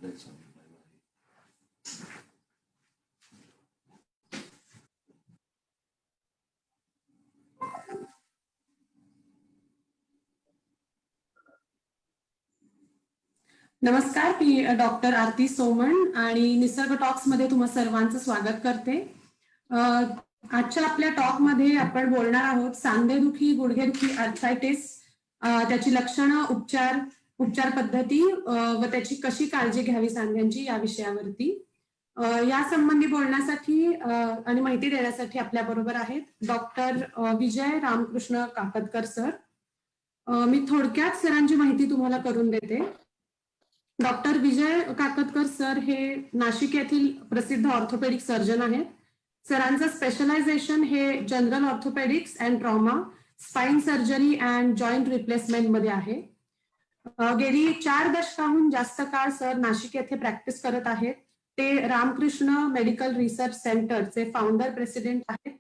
नमस्कार, मी डॉक्टर आरती सोमण आणि निसर्ग टॉक्स मध्ये तुम्हा सर्वांचं स्वागत करते. आजच्या आपल्या टॉक मध्ये आपण बोलणार आहोत सांधेदुखी, गुडघेदुखी, आर्थरायटिस, त्याची लक्षणं, उपचार पद्धती व त्याची कशी काळजी घ्यावी सांध्यांची या विषयावरती. या संबंधी बोलण्यासाठी आणि माहिती देण्यासाठी आपल्या बरोबर आहेत डॉक्टर विजय रामकृष्ण काकतकर सर. मी थोडक्यात सरांची माहिती तुम्हाला करून देते. डॉक्टर विजय काकतकर सर हे नाशिक येथील प्रसिद्ध ऑर्थोपेडिक सर्जन आहेत. सरांचं स्पेशलायझेशन हे general orthopaedics and trauma, spine surgery and joint replacement मध्ये आहे. गेली 4 दशकाहून जास्त काळ सर नाशिक येथे प्रॅक्टिस करत आहेत. ते रामकृष्ण मेडिकल रिसर्च सेंटरचे फाउंडर प्रेसिडेंट आहेत.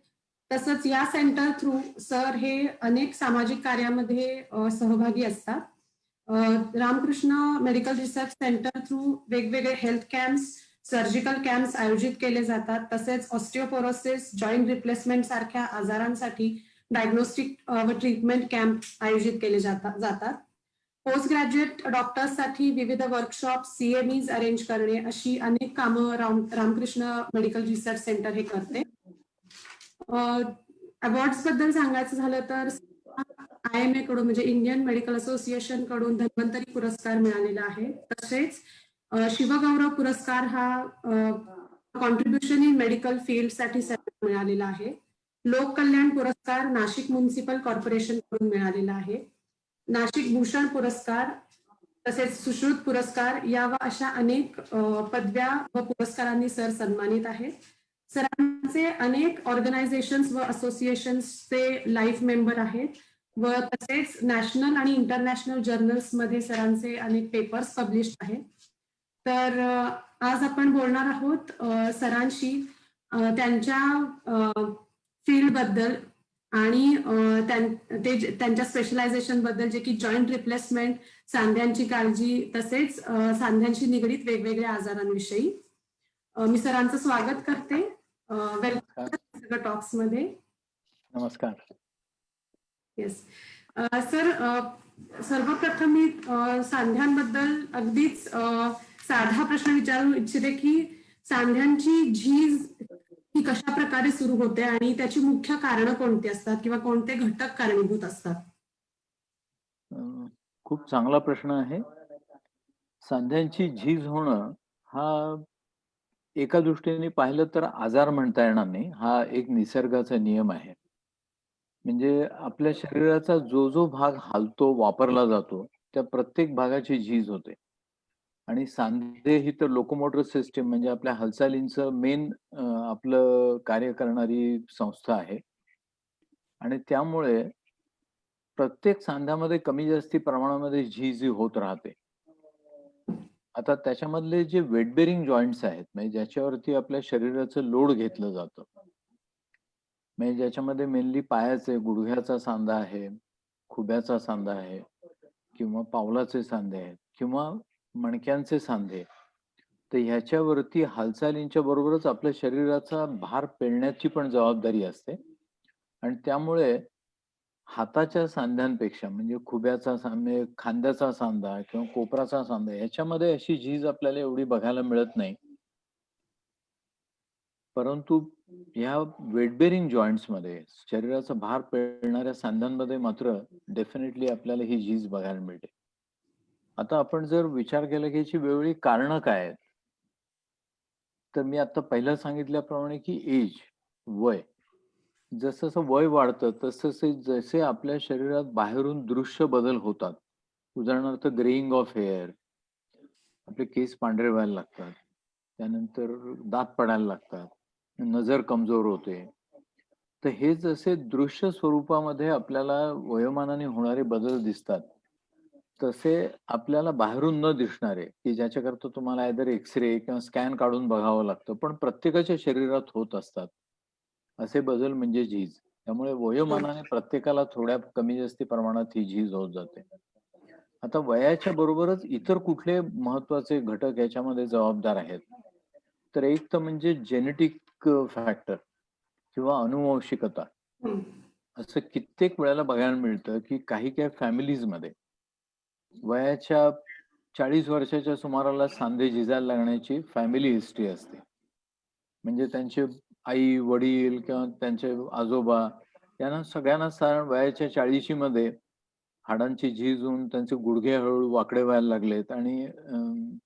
तसंच या सेंटर थ्रू सर हे अनेक सामाजिक कार्यामध्ये सहभागी असतात. Ramakrishna medical research centre through वेगवेगळे हेल्थ कॅम्प्स, सर्जिकल कॅम्प्स आयोजित केले जातात. तसेच ऑस्टिओपोरोसिस, जॉईंट रिप्लेसमेंट सारख्या आजारांसाठी डायग्नोस्टिक व ट्रीटमेंट कॅम्प आयोजित केले जातात. पोस्ट ग्रॅज्युएट डॉक्टर्ससाठी विविध वर्कशॉप, CMEs अरेंज करणे अशी अनेक कामं रामकृष्ण मेडिकल रिसर्च सेंटर हे करते. अवॉर्ड्स बद्दल सांगायचं झालं तर IMA कडून म्हणजे इंडियन मेडिकल असोसिएशन कडून धन्वंतरी पुरस्कार मिळालेला आहे. तसेच शिवगौरव पुरस्कार हा कॉन्ट्रीब्युशन इन मेडिकल फील्ड साठी मिळालेला आहे. लोक कल्याण पुरस्कार नाशिक म्युनिसिपल कॉर्पोरेशन कडून मिळालेला आहे. नाशिक भूषण पुरस्कार, तसेच सुश्रुत पुरस्कार या व अशा अनेक पदव्या व पुरस्कारांनी सर सन्मानित आहेत. सरांचे अनेक ऑर्गनायझेशन्स व असोसिएशन्सचे लाईफ मेंबर आहेत व तसेच नॅशनल आणि इंटरनॅशनल जर्नल्स मध्ये सरांचे अनेक पेपर्स पब्लिश आहेत. तर आज आपण बोलणार आहोत सरांशी त्यांच्या फील्ड बद्दल आणि त्यांच्या स्पेशलायझेशन बद्दल, जे की जॉईंट रिप्लेसमेंट, सांध्यांची काळजी, तसेच सांध्यांशी निगडीत वेगवेगळ्या आजारांविषयी. मी सरांचं स्वागत करते. वेलकम टॉक्स मध्ये. नमस्कार. येस सर, सर्वप्रथम मी सांध्यांबद्दल अगदीच साधा प्रश्न विचारू इच्छिते की सांध्यांची झीज ही कशा प्रकारे सुरू होते आणि त्याची मुख्य कारणं कोणती असतात किंवा कोणते घटक कारणीभूत असतात? खूप चांगला प्रश्न आहे. सांध्यांची झीज होणं हा एका दृष्टीने पाहिलं तर आजार म्हणता येणार नाही. हा एक निसर्गाचा नियम आहे. म्हणजे आपल्या शरीराचा जो जो भाग हालतो, वापरला जातो, त्या प्रत्येक भागाची झीज होते. आणि सांधे ही तर लोकोमोटर सिस्टीम म्हणजे आपल्या हालचालींचं मेन आपलं कार्य करणारी संस्था आहे. आणि त्यामुळे प्रत्येक सांध्यामध्ये कमी जास्ती प्रमाणामध्ये झीज होत राहते. आता त्याच्यामधले जे वेट बेरिंग जॉइंट्स आहेत, म्हणजे ज्याच्यावरती आपल्या शरीराचं लोड घेतलं जातं, म्हणजे ज्याच्यामध्ये मेनली पायाचे, गुडघ्याचा सांधा आहे, खुब्याचा सांधा आहे, किंवा पावलाचे सांधे आहेत, किंवा मणक्यांचे सांधे. तर ह्याच्यावरती हालचालींच्या बरोबरच आपल्या शरीराचा भार पेलण्याची पण जबाबदारी असते. आणि त्यामुळे हाताच्या सांध्यांपेक्षा म्हणजे खुब्याचा सांधा, खांद्याचा सांधा किंवा कोपराचा सांधा ह्याच्यामध्ये अशी झीज आपल्याला एवढी बघायला मिळत नाही. परंतु ह्या वेट बेरिंग जॉइंट्स मध्ये, शरीराचा भार पेलणाऱ्या सांध्यांमध्ये मात्र डेफिनेटली आपल्याला ही झीज बघायला मिळते. आता आपण जर विचार केला की याची वेगवेगळी कारणं काय आहेत, तर मी आता पहिला सांगितल्याप्रमाणे की एज, वय, जसं जसं वय वाढतं तसं जसे आपल्या शरीरात बाहेरून दृश्य बदल होतात, उदाहरणार्थ ग्रेइंग ऑफ हेअर, आपले केस पांढरे व्हायला लागतात, त्यानंतर दात पडायला लागतात, नजर कमजोर होते. तर हे जसे दृश्य स्वरूपामध्ये आपल्याला वयोमानाने होणारे बदल दिसतात, तसे आपल्याला बाहेरून न दिसणारे, की ज्याच्याकरता तुम्हाला आयदर एक्सरे किंवा स्कॅन काढून बघावं लागतं, पण प्रत्येकाच्या शरीरात होत असतात, असे बदल म्हणजे झीज. त्यामुळे वयोमानाने प्रत्येकाला थोड्या कमी जास्ती प्रमाणात ही झीज होत जाते. आता वयाच्या बरोबरच इतर कुठले महत्वाचे घटक याच्यामध्ये जबाबदार आहेत? तर एक तर म्हणजे जेनेटिक फॅक्टर किंवा अनुवंशिकता. हं. असं कित्येक वेळेला बघायला मिळतं, की काही फॅमिलीजमध्ये वयाच्या 40 वर्षाच्या सुमाराला सांधे झिजायला लागण्याची फॅमिली हिस्ट्री असते. म्हणजे त्यांचे आई-वडील किंवा त्यांचे आजोबा यांना सगळ्यांना साधारण वयाच्या 40शी मध्ये हाडांची झीज होऊन त्यांचे गुडघे हळू वाकडे व्हायला लागलेत आणि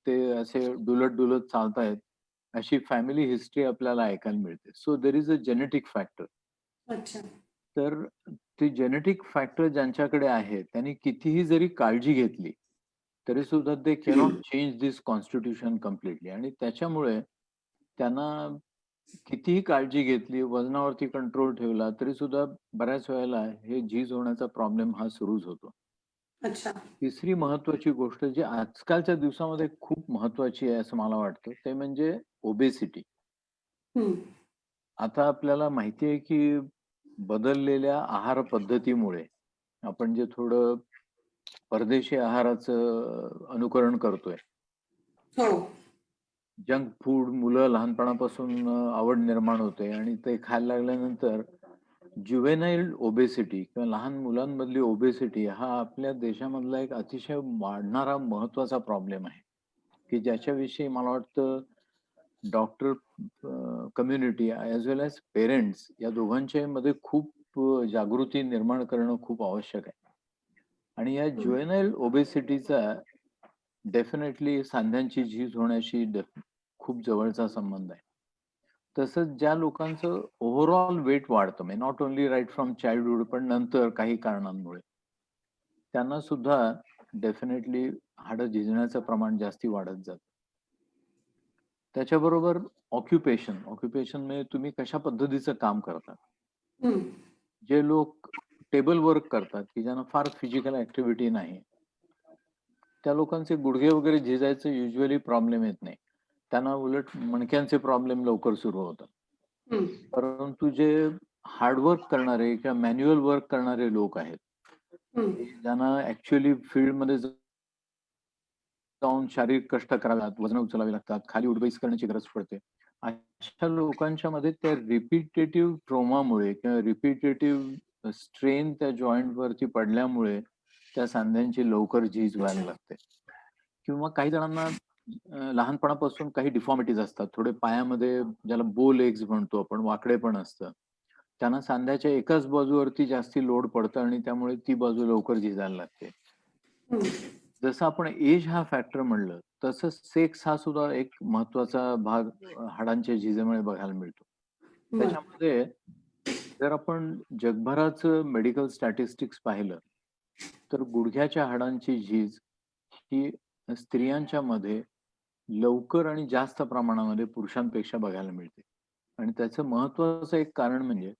ते असे डुलत-डुलत चालतायत. अशी फॅमिली हिस्ट्री आपल्याला ऐकायला मिळते. So there is a genetic factor. अच्छा. तर ते जेनेटिक फॅक्टर ज्यांच्याकडे आहे, त्यांनी कितीही जरी काळजी घेतली, तरी सुद्धा दे cannot change this constitution completely आणि त्याच्यामुळे त्यांना कितीही काळजी घेतली, वजनावरती कंट्रोल ठेवला, तरी सुद्धा बऱ्याच वेळेला हे झीज होण्याचा प्रॉब्लेम हा सुरूच होतो. अच्छा. तिसरी महत्वाची गोष्ट जी आजकालच्या दिवसामध्ये खूप महत्वाची आहे असं मला वाटतं, ते म्हणजे ओबेसिटी. हं. आता आपल्याला माहिती आहे, की बदललेल्या आहार पद्धतीमुळे आपण जे थोडं परदेशी आहाराचं अनुकरण करतोय. हो. जंक फूड मुलं लहानपणापासून आवड निर्माण होते आणि ते खायला लागल्यानंतर ज्युव्हेनाइल ओबेसिटी किंवा लहान मुलांमधली ओबेसिटी हा आपल्या देशामधला एक अतिशय वाढणारा महत्वाचा प्रॉब्लेम आहे, की ज्याच्याविषयी मला वाटतं doctor community as well as parents या दोघांच्या मध्ये खूप जागृती निर्माण करणं खूप आवश्यक आहे. आणि या हं. ज्युव्हेनाइल ओबेसिटीचा डेफिनेटली सांध्यांची झीज होण्याशी खूप जवळचा संबंध आहे. तसंच ज्या लोकांचं ओव्हरऑल वेट वाढतं, म्हणजे not only right from childhood पण नंतर काही कारणांमुळे, त्यांना सुद्धा डेफिनेटली हाडं झिजण्याचं प्रमाण जास्ती वाढत जातं. त्याच्याबरोबर ऑक्युपेशन म्हणजे तुम्ही कशा पद्धतीचं काम करता. हं. जे लोक टेबल वर्क करतात, की ज्यांना फार फिजिकल ॲक्टिव्हिटी नाही, त्या लोकांचे गुडघे वगैरे झिजायचे युजुअली प्रॉब्लेम येत नाही. त्यांना उलट मणक्यांचे प्रॉब्लेम लवकर सुरू होतात. हं. परंतु जे हार्ड वर्क करणारे किंवा मॅन्युअल वर्क करणारे लोक आहेत, हं. की ज्यांना ॲक्चुअली फील्डमध्ये जाऊन शारीरिक कष्ट करावे लागतात, वजनं उचलावी लागतात, खाली उठ-बैस करण्याची गरज पडते. अशा लोकांच्या मध्ये त्या रिपिटेटिव्ह ट्रॉमामुळे किंवा रिपिटेटिव्ह स्ट्रेन त्या जॉइंटवरती पडल्यामुळे त्या सांध्यांची लवकर झीज व्हायला अच्छा. लागते. किंवा काही जणांना लहानपणापासून काही डिफॉर्मिटीज असतात. थोडे पायामध्ये ज्याला बो लेग्स म्हणतो आपण, वाकडेपण असतं. त्यांना सांध्याच्या एकाच बाजूवरती जास्ती लोड पडतं आणि त्यामुळे ती बाजू लवकर झिजायला लागते. हं. जसं आपण एज हा फॅक्टर म्हणलं, तसं सेक्स हा सुद्धा एक महत्वाचा भाग हाडांच्या झिजेमुळे बघायला मिळतो. बरं. त्याच्यामध्ये जर आपण जगभराचं मेडिकल स्टॅटिस्टिक्स पाहिलं, तर गुडघ्याच्या हाडांची झीज ही स्त्रियांच्या मध्ये लवकर आणि जास्त प्रमाणामध्ये पुरुषांपेक्षा बघायला मिळते. आणि त्याचं महत्वाचं एक कारण म्हणजे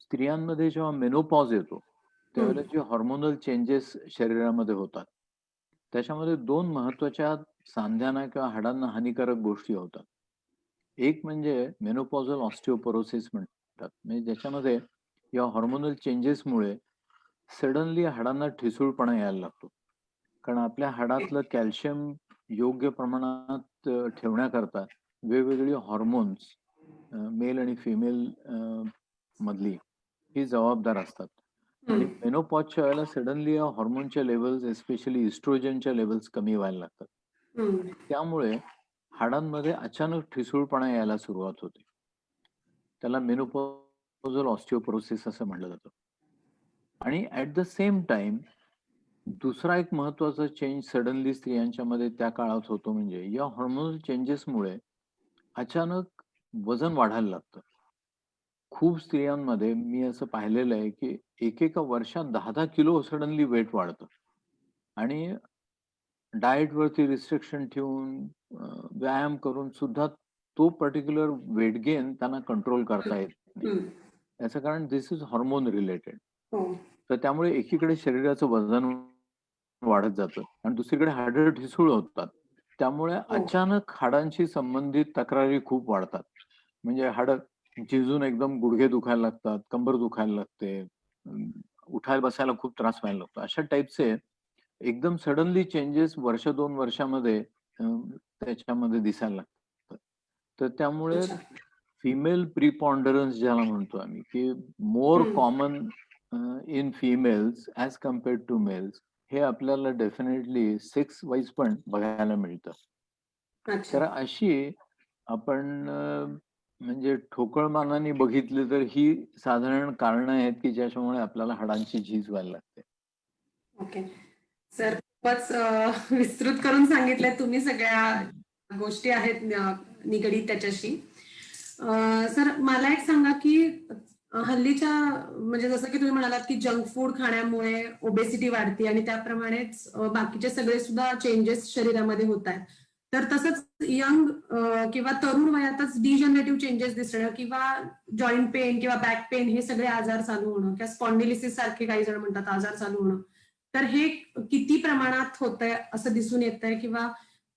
स्त्रियांमध्ये जेव्हा मेनोपॉज येतो, हं. त्यावेळेला जे हार्मोनल चेंजेस शरीरामध्ये होतात, त्याच्यामध्ये 2 महत्वाच्या सांध्यांना किंवा हाडांना हानिकारक गोष्टी होतात. एक म्हणजे मेनोपॉझल ऑस्टिओपोरोसिस म्हणतात. म्हणजे ज्याच्यामध्ये या हार्मोनल चेंजेसमुळे सडनली हाडांना ठिसूळपणा यायला लागतो. कारण आपल्या हाडातलं कॅल्शियम योग्य प्रमाणात ठेवण्याकरता वेगवेगळी हॉर्मोन्स मेल आणि फिमेल मधली ही जबाबदार असतात. हं. आणि मेनोपॉजच्या वेळेला सडनली या हॉर्मोनच्या लेव्हल्स एस्पेशली इस्ट्रोजनच्या लेव्हल्स कमी व्हायला लागतात. हं. आणि त्यामुळे हाडांमध्ये अचानक ठिसूळपणा यायला सुरुवात होते. त्याला मेनोपॉझल ऑस्टिओपोरोसिस असं म्हटलं जातं. आणि ॲट द सेम टाईम दुसरा एक महत्त्वाचा चेंज सडनली स्त्रियांच्यामध्ये त्या काळात होतो म्हणजे या हार्मोनल चेंजेसमुळे अचानक वजन वाढायला लागतं. खूप स्त्रियांमध्ये मी असं पाहिलेलं आहे, की एकेका वर्षात 10-10 किलो सडनली वेट वाढतं. आणि डाएटवरती रिस्ट्रिक्शन ठेवून व्यायाम करून सुद्धा तो पर्टिक्युलर वेट गेन त्यांना कंट्रोल करता येत नाही. हं. याचं कारण धिस इज हार्मोन रिलेटेड. हो. तर त्यामुळे एकीकडे शरीराचं वजन वाढत जातं आणि दुसरीकडे हाडं ठिसूळ होतात. त्यामुळे हो. अचानक हाडांशी संबंधित तक्रारी खूप वाढतात. म्हणजे हाडं झिजून एकदम गुडघे दुखायला लागतात, कंबर दुखायला लागते, उठायला बसायला खूप त्रास व्हायला लागतो. अशा टाइपचे एकदम सडनली चेंजेस वर्ष 2 वर्षामध्ये त्याच्यामध्ये दिसायला लागतात. तर त्यामुळे अच्छा. फिमेल प्रिपॉन्डरन्स ज्याला म्हणतो आम्ही, की मोर हं. Common in females as compared to males, हे आपल्याला डेफिनेटली सेक्स वाईज पण बघायला मिळतं. अच्छा. तर अशी आपण म्हणजे ठोकळ मानाने बघितली तर ही साधारण कारणं आहेत, की ज्याच्यामुळे आपल्याला हाडांची झीज व्हायला लागते. ओके. सर खूपच विस्तृत करून सांगितलंय तुम्ही सगळ्या गोष्टी आहेत निगडीत त्याच्याशी. सर मला एक सांगा की हल्लीच्या म्हणजे जसं की तुम्ही म्हणालात की जंक फूड खाण्यामुळे ओबेसिटी वाढते आणि त्याप्रमाणेच बाकीचे सगळे सुद्धा चेंजेस शरीरामध्ये होत आहेत. तर तसंच यंग किंवा तरुण वयातच डिजनरेटिव्ह चेंजेस दिसणं किंवा जॉईंट पेन किंवा बॅक पेन हे सगळे आजार चालू होणं किंवा स्पॉन्डिलिसिस सारखे काही जण म्हणतात आजार चालू होणं. तर हे किती प्रमाणात होतंय असं दिसून येतंय किंवा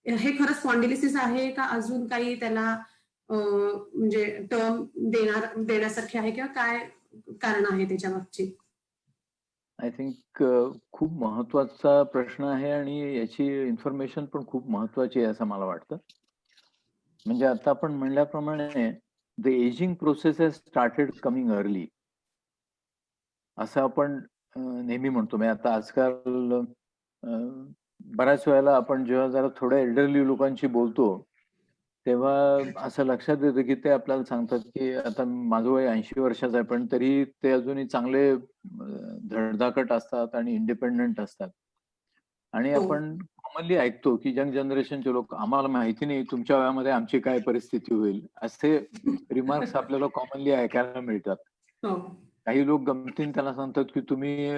हे खरं स्पॉन्डिलिसिस आहे का अजून काही त्याला म्हणजे टर्म देण्यासारखे आहे किंवा काय कारण आहे त्याच्या मागची? आय थिंक खूप महत्वाचा प्रश्न आहे आणि याची इन्फॉर्मेशन पण खूप महत्वाची आहे असं मला वाटतं. म्हणजे आता आपण म्हणल्याप्रमाणे the ageing process has started coming early असं आपण नेहमी म्हणतो. म्हणजे आता आजकाल बऱ्याच वेळेला आपण जेव्हा जरा थोड्या एल्डरली लोकांशी बोलतो, तेव्हा असं लक्षात येतं, की ते आपल्याला सांगतात, की आता माझं वय 80 वर्षाचं आहे, पण तरी ते अजूनही चांगले धडधाकट असतात आणि इंडिपेंडंट असतात. आणि हो. आपण कॉमनली ऐकतो, की यंग जनरेशनचे लोक, "आम्हाला माहिती नाही तुमच्या वयामध्ये आमची काय परिस्थिती होईल." असे रिमार्क्स आपल्याला कॉमनली ऐकायला मिळतात. हो. काही लोक गमतीने त्याला सांगतात, की तुम्ही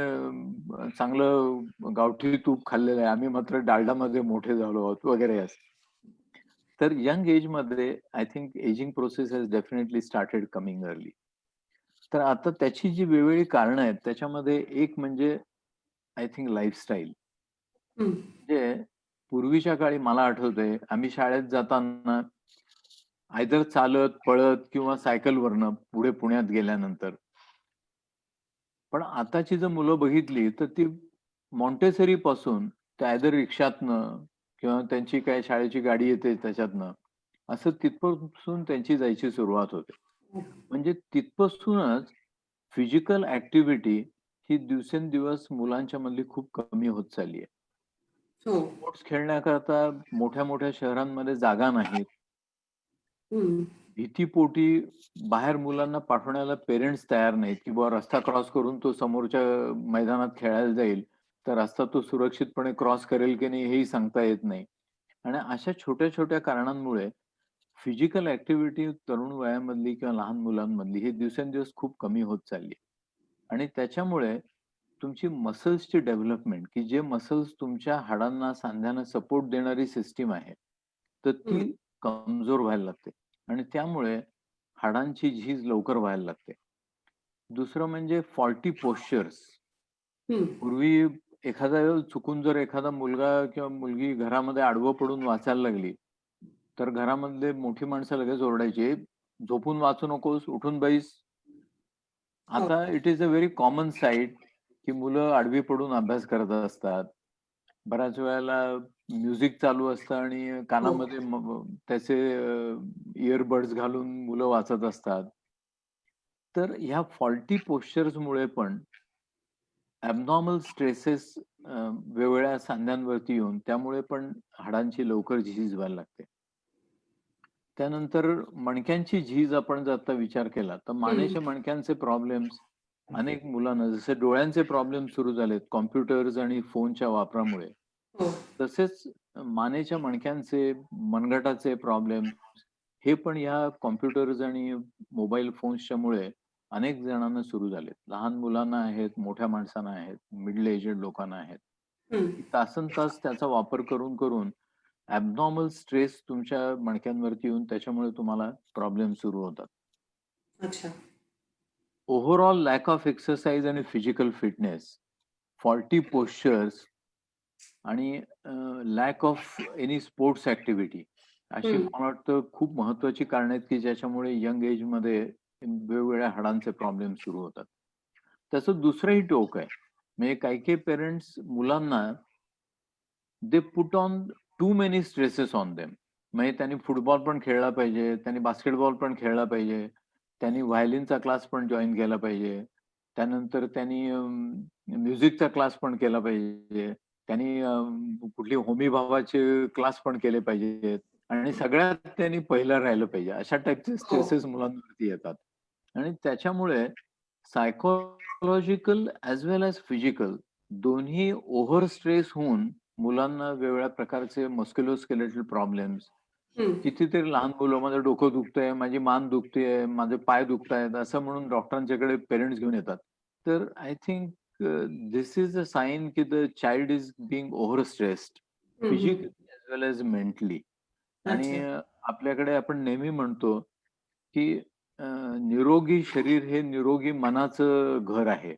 चांगलं गावठी तूप खाल्लेलं आहे. आम्ही मात्र डालडामध्ये मोठे झालो आहोत वगैरे असं. तर यंग एजमध्ये I think ageing process has definitely started coming early. तर आता त्याची जी वेगवेगळी कारणं आहेत, त्याच्यामध्ये एक म्हणजे आय थिंक लाईफस्टाईल. हं. म्हणजे पूर्वीच्या काळी मला आठवतंय, आम्ही शाळेत जाताना आयदर चालत, पळत किंवा सायकलवरनं पुढे पुण्यात गेल्यानंतर. पण आताची जर मुलं बघितली, तर ती मॉन्टेसरी पासून ते आयदर रिक्षातनं किंवा त्यांची काय शाळेची गाडी येते त्याच्यातनं, असं तिथपासून त्यांची जायची सुरुवात होते. म्हणजे तिथपासूनच फिजिकल ॲक्टिव्हिटी ही दिवसेंदिवस मुलांच्या मधली खूप कमी होत चालली आहे. हो. स्पोर्ट्स खेळण्याकरता मोठ्या-मोठ्या शहरांमध्ये जागा नाहीत. हं. भीतीपोटी बाहेर मुलांना पाठवण्याला पेरेंट्स तयार नाहीत, की बुवा रस्ता क्रॉस करून तो समोरच्या मैदानात खेळायला जाईल, तर रस्ता तो सुरक्षितपणे क्रॉस करेल की नाही हेही सांगता येत नाही. आणि अशा छोट्या-छोट्या कारणांमुळे फिजिकल ॲक्टिव्हिटी तरुण वयामधली किंवा लहान मुलांमधली ही दिवसेंदिवस खूप कमी होत चालली आहे. आणि त्याच्यामुळे तुमची मसल्सची डेव्हलपमेंट, की जे मसल्स तुमच्या हाडांना, सांध्यांना सपोर्ट देणारी सिस्टम आहे, तर ती हं. कमजोर व्हायला लागते आणि त्यामुळे हाडांची झीज लवकर व्हायला लागते. दुसरं म्हणजे फॉल्टी पोश्चर्स. हं. पूर्वी एखादा चुकून जर एखादा मुलगा किंवा मुलगी घरामध्ये आडवं पडून वाचायला लागली, तर घरामधले मोठी माणसं लगेच ओरडायची, "ए, झोपून वाचू नकोस, उठून बैस." हो. आता it is a very common site, की मुलं आडवी पडून अभ्यास करत असतात. बऱ्याच वेळेला म्युझिक चालू असतं आणि हो. कानामध्ये त्याचे इयरबड्स घालून मुलं वाचत असतात. तर ह्या फॉल्टी पोश्चर्समुळे पण ॲबनॉर्मल स्ट्रेसेस वेगवेगळ्या सांध्यांवरती येऊन त्यामुळे पण हाडांची लवकर झीज व्हायला लागते. त्यानंतर मणक्यांची झीज आपण जर आता विचार केला, तर हं. मानेच्या मणक्यांचे प्रॉब्लेम्स अनेक मुलांना जसे डोळ्यांचे प्रॉब्लेम सुरू झालेत कॉम्प्युटर्स आणि फोनच्या वापरामुळे. हो. तसेच मानेच्या मणक्यांचे, मनगटाचे प्रॉब्लेम हे पण ह्या कॉम्प्युटर्स आणि मोबाईल फोन्सच्यामुळे अनेक जणांना सुरू झालेत. लहान मुलांना आहेत, मोठ्या माणसांना आहेत, मिडल एजेड लोकांना आहेत. हं. तासनतास त्याचा वापर करून ॲबनॉर्मल स्ट्रेस तुमच्या मणक्यांवरती येऊन त्याच्यामुळे तुम्हाला प्रॉब्लेम सुरू होतात. अच्छा. ओव्हरऑल लॅक ऑफ एक्सरसाइज आणि फिजिकल फिटनेस, फॉल्टी पोश्चर्स आणि lack of any sports activity अशी हं. मला वाटतं खूप महत्त्वाची कारणं आहेत, की ज्याच्यामुळे यंग एजमध्ये वेगवेगळ्या हाडांचे प्रॉब्लेम सुरू होतात. त्याचं दुसरंही टोक आहे. म्हणजे काही-काही पेरेंट्स मुलांना they put on too many stresses on them. म्हणजे त्यांनी फुटबॉल पण खेळला पाहिजे, त्यांनी बास्केटबॉल पण खेळला पाहिजे, त्यांनी व्हायोलिनचा क्लास पण जॉइन केला पाहिजे. त्यानंतर त्यांनी म्युझिकचा क्लास पण केला पाहिजे. त्यांनी कुठली होमी भावाचे क्लास पण केले पाहिजेत आणि सगळ्यात त्यांनी पहिलं राहिलं पाहिजे. अशा टाइपचे हो. स्ट्रेसेस मुलांवरती येतात. आणि त्याच्यामुळे psychological as well as physical दोन्ही ओव्हर स्ट्रेस होऊन मुलांना वेगवेगळ्या प्रकारचे मस्क्युलोस्केलेटल प्रॉब्लेम्स, हं. कितीतरी लहान मुलं माझं डोकं दुखतंय, माझी मान दुखतेय, माझे पाय दुखतायत असं म्हणून डॉक्टरांच्याकडे पेरेंट्स घेऊन येतात. तर I think this is a sign की the child is being over stressed हं, हं. Physically as well as mentally. आणि अच्छा. आपल्याकडे आपण नेहमी म्हणतो की निरोगी शरीर हे निरोगी मनाचं घर आहे.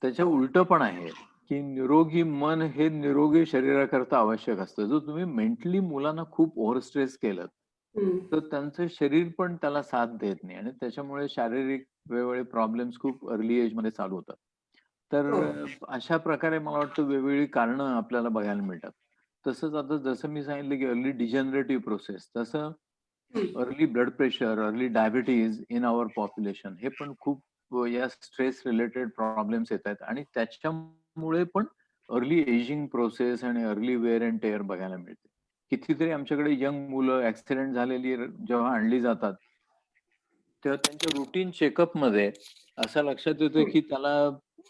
त्याच्या हो. उलटं पण आहे, की निरोगी मन हे निरोगी शरीराकरता आवश्यक असतं. जर तुम्ही मेंटली मुलांना खूप ओव्हर स्ट्रेस केलंत, हं. तर त्यांचं शरीर पण त्याला साथ देत नाही आणि त्याच्यामुळे शारीरिक वेगवेगळे प्रॉब्लेम्स खूप अर्ली एजमध्ये चालू होतात. तर हो. अशा प्रकारे मला वाटतं वेगवेगळी कारणं आपल्याला बघायला मिळतात. तसंच आता जसं मी सांगितलं, की अर्ली डिजनरेटिव्ह प्रोसेस तसं हं. Early blood pressure, early diabetes in our population हे पण खूप या स्ट्रेस रिलेटेड प्रॉब्लेम्स येतायत आणि त्याच्यामुळे पण अर्ली एजिंग प्रोसेस आणि अर्ली वेअर अँड टेअर बघायला मिळते. कितीतरी आमच्याकडे यंग मुलं ॲक्सिडेंट झालेली जेव्हा आणली जातात, तेव्हा त्यांच्या रुटीन चेकअपमध्ये असं लक्षात येतं, हं. की त्याला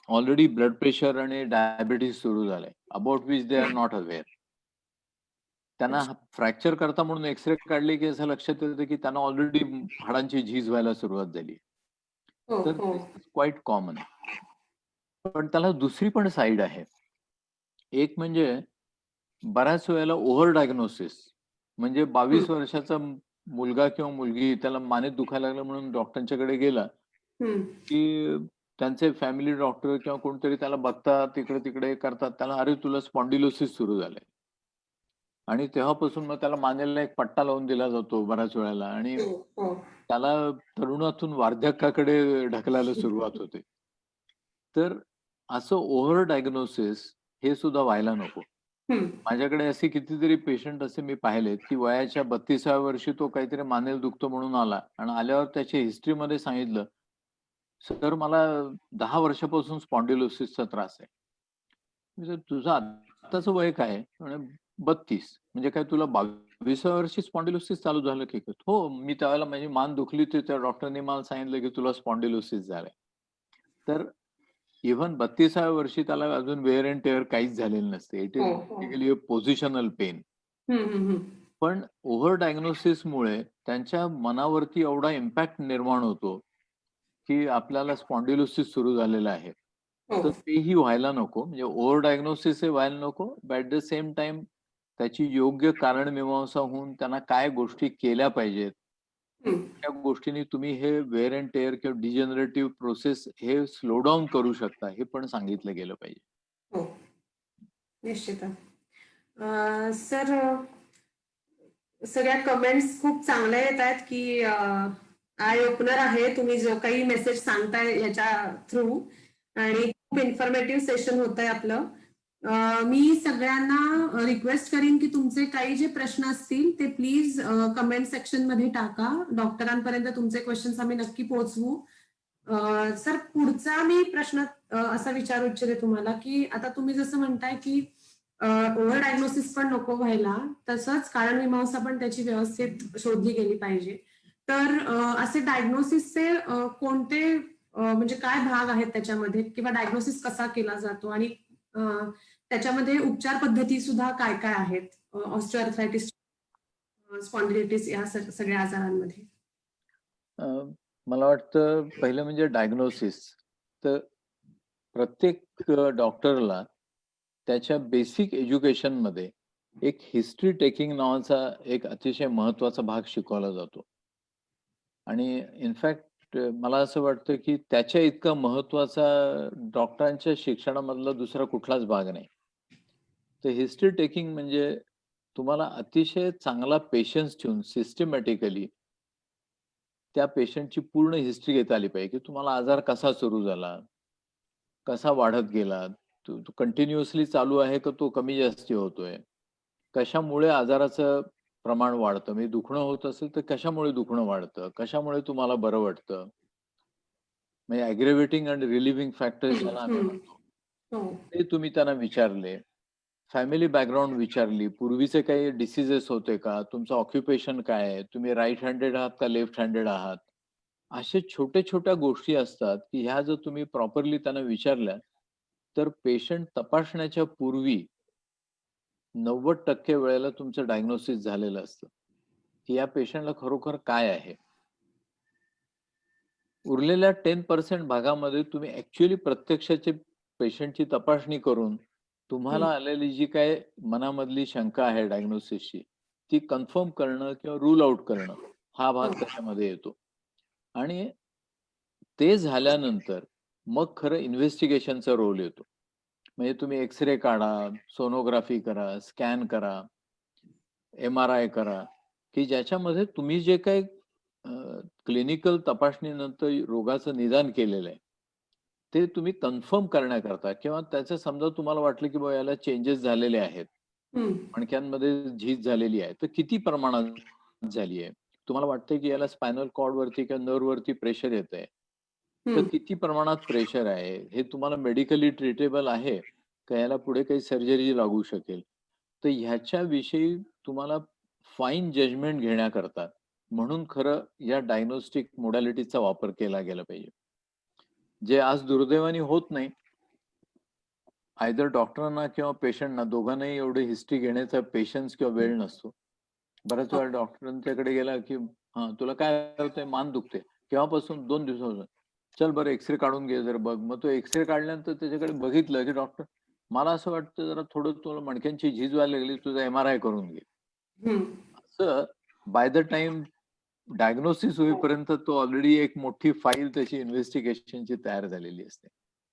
ऑलरेडी ब्लड प्रेशर आणि डायबिटीज सुरू झालंय, अबाउट विच दे आर हं. Not aware. त्यांना अच्छा. फ्रॅक्चर करता म्हणून एक्स-रे काढले, की असं लक्षात येतं, की त्यांना ऑलरेडी हाडांची झीज व्हायला सुरुवात झाली. हो, तर हो. दिस इज क्वाईट कॉमन. पण त्याला दुसरी पण साइड आहे. एक म्हणजे बऱ्याच वेळेला ओव्हर डायग्नोसिस. म्हणजे हं. 22 वर्षाचा मुलगा किंवा मुलगी त्याला मानेत दुखायला लागलं म्हणून डॉक्टरांच्याकडे गेला, हं. की त्यांचे फॅमिली डॉक्टर किंवा कोणतरी त्याला बघतात, इकडे-तिकडे करतात. त्याला "अरे, तुला स्पॉन्डिलोसिस सुरू झालंय." आणि तेव्हापासून मग त्याला मानेला एक पट्टा लावून दिला जातो बऱ्याच वेळेला आणि हो, हो. त्याला तरुणातून वार्धक्याकडे ढकलायला सुरुवात होते. तर असं ओव्हर डायग्नोसिस हे सुद्धा व्हायला नको. हं. माझ्याकडे असे कितीतरी पेशंट असे मी पाहिलेत, की वयाच्या 32व्या वर्षी तो काहीतरी मानेला दुखतो म्हणून आला आणि आल्यावर त्याच्या हिस्ट्रीमध्ये सांगितलं, "सर मला 10 वर्षापासून स्पॉन्डिलोसिसचा त्रास आहे." म्हणजे तुझं आत्ताचं वय काय आहे? म्हणे 32. म्हणजे काय तुला 22व्या वर्षी स्पॉन्डिलोसिस चालू झालं की काय? हो, मी त्यावेळेला माझी मान दुखली होती. त्या डॉक्टरनी मला सांगितलं की तुला स्पॉन्डिलोसिस झालंय. तर इव्हन 32व्या वर्षी त्याला अजून वेअर एंड टेअर काहीच झालेलं नसते. इट हो, इज हो. Basically a positional pain. हं, हं, हं. पण ओव्हर डायग्नोसिसमुळे त्यांच्या मनावरती एवढा इम्पॅक्ट निर्माण होतो, की आपल्याला स्पॉन्डिलोसिस सुरू झालेलं आहे. हो. तर तेही व्हायला नको. म्हणजे ओव्हर डायग्नोसिसही व्हायला नको. But at the same time त्याची योग्य कारणमीमांसा होऊन त्यांना काय गोष्टी केल्या पाहिजेत. हं. त्या गोष्टींनी तुम्ही हे वेअर एंड टेअर किंवा डिजनरेटिव्ह प्रोसेस हे स्लो डाउन करू शकता, हे पण सांगितलं गेलं पाहिजे. हो. निश्चितच. सर सगळ्या कमेंट्स खूप चांगल्या येत आहेत, की आय ओपनर आहे तुम्ही जो काही मेसेज सांगताय याच्या थ्रू आणि खूप इन्फॉर्मेटिव्ह सेशन होतंय आपलं. मी सगळ्यांना रिक्वेस्ट करीन, की तुमचे काही जे प्रश्न असतील ते प्लीज कमेंट सेक्शनमध्ये टाका. डॉक्टरांपर्यंत तुमचे क्वेशन्स आम्ही नक्की पोहोचवू. सर पुढचा मी प्रश्न असा विचारू इच्छिते तुम्हाला, की आता तुम्ही जसं म्हणताय, की ओव्हर डायग्नोसिस पण नको व्हायला, तसंच कारणमीमांसा पण त्याची व्यवस्थित शोधली गेली पाहिजे. तर असे डायग्नोसिसचे कोणते म्हणजे काय भाग आहेत त्याच्यामध्ये किंवा डायग्नोसिस कसा केला जातो आणि अ, त्याच्यामध्ये उपचार पद्धती सुद्धा काय-काय आहेत? ऑस्टिओआर्थरायटिस, स्पॉन्डिलिटिस या सगळ्या आजारांमध्ये? अ, मला वाटतं पहिलं म्हणजे डायग्नोसिस. तर प्रत्येक डॉक्टरला त्याच्या बेसिक एज्युकेशनमध्ये एक हिस्ट्री टेकिंग नावाचा एक अतिशय महत्त्वाचा भाग शिकवला जातो. आणि इनफॅक्ट मला असं वाटतं, की त्याच्या इतका महत्त्वाचा डॉक्टरांच्या शिक्षणामधला दुसरा कुठलाच भाग नाही. तर हिस्ट्री टेकिंग म्हणजे तुम्हाला अतिशय चांगला पेशन्स ठेवून सिस्टमॅटिकली त्या पेशंटची पूर्ण हिस्ट्री घेता आली पाहिजे, की तुम्हाला आजार कसा सुरू झाला? कसा वाढत गेला? तो कंटिन्युअसली चालू आहे का तो कमी जास्ती होतोय? कशामुळे आजाराचं प्रमाण वाढतं, म्हणजे दुखणं होत असेल तर कशामुळे दुखणं वाढतं, कशामुळे तुम्हाला बरं वाटतं, म्हणजे ॲग्रेव्हेटिंग अँड रिलिव्हिंग फॅक्टर्स ज्याला आम्ही हं. म्हणतो, हो. ते तुम्ही त्यांना विचारले. फॅमिली बॅकग्राऊंड विचारली. पूर्वीचे काही डिसीजेस होते का? तुमचं ऑक्युपेशन काय आहे? तुम्ही राइट हँडेड आहात का लेफ्ट हँडेड आहात? अशा छोट्या-छोट्या गोष्टी असतात, की ह्या जर तुम्ही प्रॉपरली त्यांना विचारल्या, तर पेशंट तपासण्याच्या पूर्वी 90% वेळेला तुमचं डायग्नोसिस झालेलं असतं, की या पेशंटला खरोखर काय आहे? उरलेल्या 10% भागामध्ये तुम्ही ॲक्चुअली प्रत्यक्षाची पेशंटची तपासणी करून, हं. तुम्हाला आलेली जी काही मनामधली शंका आहे डायग्नोसिसची, ती कन्फर्म करणं किंवा रूल आउट करणं, हा भाग हो. त्याच्यामध्ये येतो. आणि ते झाल्यानंतर मग खरं इन्व्हेस्टिगेशनचा रोल येतो. म्हणजे तुम्ही एक्स-रे काढा, सोनोग्राफी करा, स्कॅन करा, एम-आर-आय करा, की ज्याच्यामध्ये तुम्ही जे काही क्लिनिकल तपासणीनंतर रोगाचं निदान केलेलं आहे, ते तुम्ही कन्फर्म करण्याकरता किंवा त्याचं समजा तुम्हाला वाटलं, की बाबा याला चेंजेस झालेले आहेत. हं. मणक्यांमध्ये झीज झालेली आहे, तर किती प्रमाणात झाली आहे? तुम्हाला वाटतंय, की याला स्पायनल कॉर्डवरती किंवा नर्व्हवरती प्रेशर येतंय. तर हं. किती प्रमाणात प्रेशर आहे? हे तुम्हाला मेडिकली ट्रीटेबल आहे का याला पुढे काही सर्जरी लागू शकेल? तर ह्याच्याविषयी तुम्हाला फाईन जजमेंट घेण्याकरता म्हणून खरं या डायग्नोस्टिक मोडॅलिटीचा वापर केला गेला पाहिजे. जे आज दुर्दैवाने होत नाही. आयदर डॉक्टरांना किंवा पेशंटना दोघांनाही एवढी हिस्ट्री घेण्याचा पेशन्स किंवा वेळ नसतो. बऱ्याच हो. वेळा डॉक्टरांच्याकडे गेला, की "हां, तुला काय होतंय? मान दुखते." "केव्हापासून?" "2 दिवसापासून." "चल बरं एक्स-रे काढून घे जरा बघ." मग तो एक्स-रे काढल्यानंतर त्याच्याकडे बघितलं, की डॉक्टर, "मला असं वाटतं जरा थोडं तुला मणक्यांची झीज व्हायला लागली, तुझा एम-आर-आय करून घे." हं. असं बाय द टाईम डायग्नोसिस हो. होईपर्यंत तो ऑलरेडी एक मोठी फाईल त्याची इन्व्हेस्टिगेशनची तयार झालेली असते.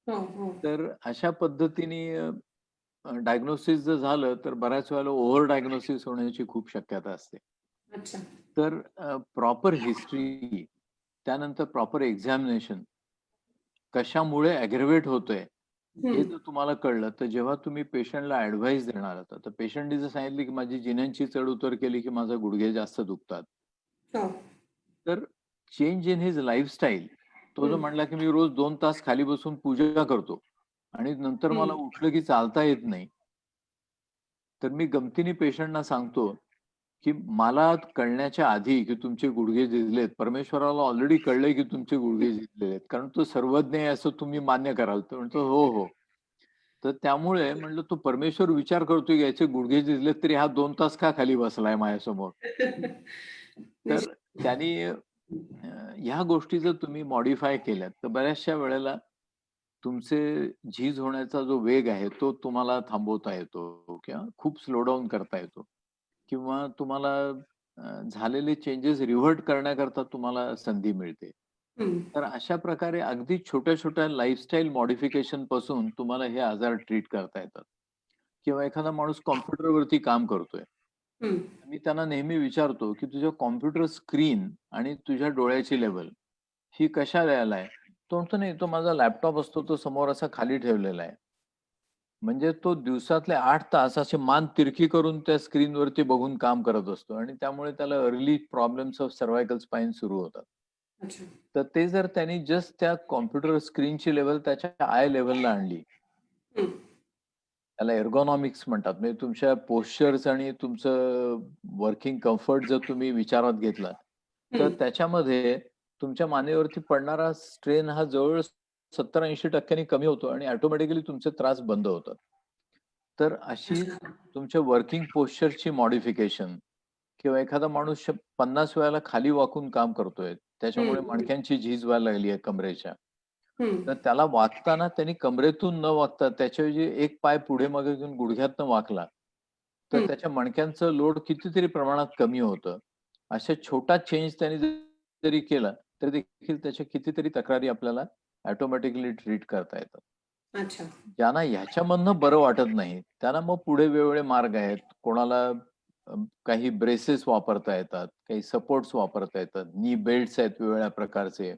हो, हो. तर अशा पद्धतीने डायग्नोसिस जर झालं, तर बऱ्याच वेळेला ओव्हर डायग्नोसिस होण्याची खूप शक्यता असते. अच्छा. तर प्रॉपर हिस्ट्री, त्यानंतर प्रॉपर एक्झामिनेशन, कशामुळे ॲग्रवेट होतंय, हे हं. जर तुम्हाला कळलं, तर जेव्हा तुम्ही पेशंटला ॲडव्हाइस देणार आहात, तर पेशंटने जर सांगितलं, की माझी जिन्यांची चढ-उतर केली, की माझे गुडघे जास्त दुखतात. हो. तर चेंज इन हिज लाईफस्टाईल, तो जो हं. म्हणला, की मी रोज 2 तास खाली बसून पूजा करतो आणि नंतर मला हं. उठलं, की चालता येत नाही. तर मी गमतीने पेशंटना सांगतो, की मला कळण्याच्या आधी, की तुमचे गुडघे झिजलेत, परमेश्वराला ऑलरेडी कळलंय, की तुमचे गुडघे झिजलेले आहेत. कारण तो सर्वज्ञ आहे असं तुम्ही मान्य कराल. तो म्हणतो, "हो, हो." तर त्यामुळे म्हणलं, "तो परमेश्वर विचार करतोय, की याचे गुडघे झिजलेत, तरी हा 2 तास का खाली बसलाय माझ्यासमोर?" तर निश्चित. त्यांनी ह्या गोष्टी जर तुम्ही मॉडिफाय केल्यात, तर बऱ्याचशा वेळेला तुमचे झीज होण्याचा जो वेग आहे, तो तुम्हाला थांबवता येतो किंवा खूप स्लो डाउन करता येतो किंवा तुम्हाला झालेले चेंजेस रिव्हर्ट करण्याकरता तुम्हाला संधी मिळते. हं. तर अशा प्रकारे अगदी छोट्या-छोट्या लाईफस्टाईल मॉडिफिकेशन पासून तुम्हाला हे आजार ट्रीट करता येतात. किंवा एखादा माणूस कॉम्प्युटरवरती काम करतोय. हं. मी त्यांना नेहमी विचारतो, की तुझ्या कॉम्प्युटर स्क्रीन आणि तुझ्या डोळ्याची लेव्हल ही कशा वेळेला आहे? तो म्हणतो, "नाही, तो माझा लॅपटॉप असतो, तो समोर असा खाली ठेवलेला आहे." म्हणजे तो दिवसातले 8 तास अशी मान तिरकी करून त्या स्क्रीनवरती बघून काम करत असतो आणि त्यामुळे त्याला early problems of cervical spine सुरू होतात. अच्छा. तर ते जर त्यांनी जस्ट त्या कॉम्प्युटर स्क्रीनची लेव्हल त्याच्या आय लेव्हलला आणली, हं. त्याला एर्गोनॉमिक्स म्हणतात. म्हणजे तुमच्या पोश्चर्स आणि तुमचं वर्किंग कम्फर्ट जर तुम्ही विचारात घेतला, तर हं. त्याच्यामध्ये तुमच्या मानेवरती पडणारा स्ट्रेन हा जवळ 70-80% कमी होतो आणि ऑटोमॅटिकली तुमचे त्रास बंद होतात. तर अशी अच्छा. तुमच्या वर्किंग पोश्चरची मॉडिफिकेशन किंवा एखादा माणूस 50 वेळेला खाली वाकून काम करतोय, हं. त्याच्यामुळे हं. मणक्यांची झीज व्हायला लागली आहे कमरेच्या. हं. तर त्याला वाकताना त्यांनी कमरेतून न वाकता त्याच्याऐवजी एक पाय पुढे-मागे घेऊन गुडघ्यातनं वाकला, तर हं. त्याच्या मणक्यांचं लोड कितीतरी प्रमाणात कमी होतं. असा छोटा चेंज त्यांनी जरी केला, तरी देखील त्याच्या कितीतरी तक्रारी आपल्याला ऑटोमॅटिकली ट्रीट करता येतात. अच्छा. ज्यांना ह्याच्यामधनं बरं वाटत नाही, त्यांना मग पुढे वेगवेगळे मार्ग आहेत. कोणाला काही ब्रेसेस वापरता येतात, काही सपोर्ट्स वापरता येतात. नी बेल्ट्स आहेत वेगवेगळ्या प्रकारचे.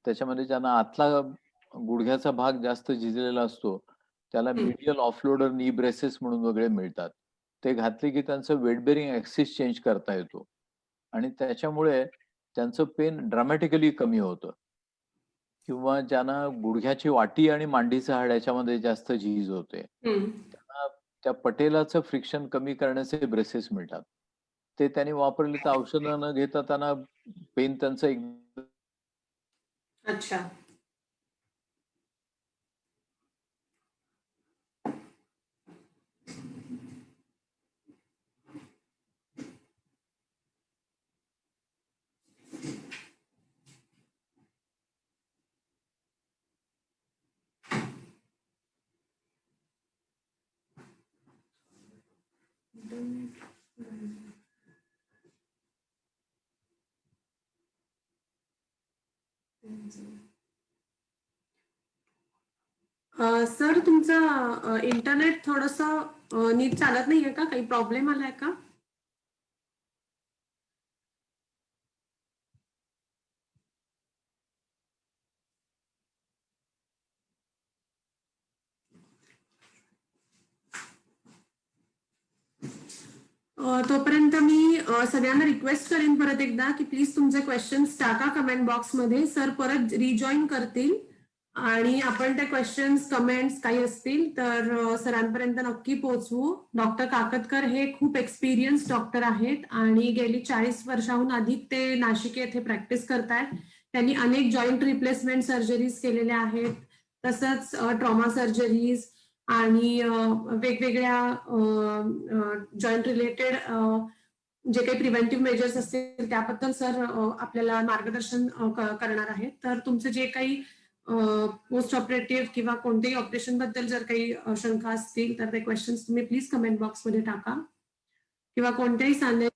त्याच्यामध्ये ज्यांना आतला गुडघ्याचा भाग जास्त झिजलेला असतो, त्याला हं. मीडियल ऑफलोडर नी ब्रेसेस म्हणून वगैरे मिळतात. ते घातले की त्यांचं वेट बेरिंग ऍक्सिस चेंज करता येतो आणि त्याच्यामुळे त्यांचं पेन ड्रामॅटिकली कमी होतं. किंवा ज्यांना गुडघ्याची वाटी आणि मांडीचं हाड याच्यामध्ये जास्त झीज होते, हम्म. त्यांना त्या पटेलाचं फ्रिक्शन कमी करण्याचे ब्रेसेस मिळतात. ते त्यांनी वापरले तर औषधं न घेता त्यांना पेन त्यांचं एक अच्छा. सर तुमचं इंटरनेट थोडंसं नीट चालत नाहीये का? काही प्रॉब्लेम आलाय का? तोपर्यंत मी सगळ्यांना रिक्वेस्ट करेन परत एकदा की प्लीज तुमचे क्वेश्चन्स टाका कमेंट बॉक्समध्ये. सर परत रिजॉईन करतील आणि आपण त्या क्वेश्चन्स कमेंट्स काही असतील तर सरांपर्यंत नक्की पोहोचवू. डॉक्टर काकतकर हे खूप एक्सपिरियन्स डॉक्टर आहेत आणि गेली 40 वर्षाहून अधिक ते नाशिक येथे प्रॅक्टिस करतायत. त्यांनी अनेक जॉईंट रिप्लेसमेंट सर्जरीज केलेल्या आहेत, तसंच ट्रॉमा सर्जरीज आणि वेगवेगळ्या जॉईंट रिलेटेड जे काही प्रिव्हेंटिव्ह मेजर्स असतील त्याबद्दल सर आपल्याला मार्गदर्शन करणार आहेत. तर तुमचे जे काही पोस्ट ऑपरेटिव्ह किंवा कोणत्याही ऑपरेशन बद्दल जर काही शंका असतील तर ते क्वेश्चन्स तुम्ही प्लीज कमेंट बॉक्समध्ये टाका किंवा कोणत्याही सांधे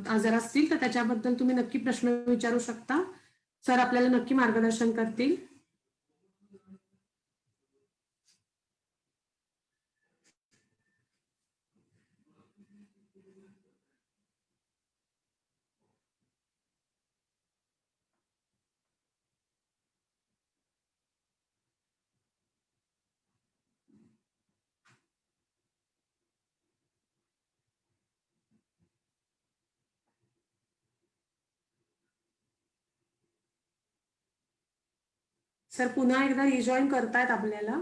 आजार असतील तर त्याच्याबद्दल तुम्ही नक्की प्रश्न विचारू शकता. सर आपल्याला नक्की मार्गदर्शन करतील. सर पुन्हा एकदा रिजॉईन करतायत आपल्याला.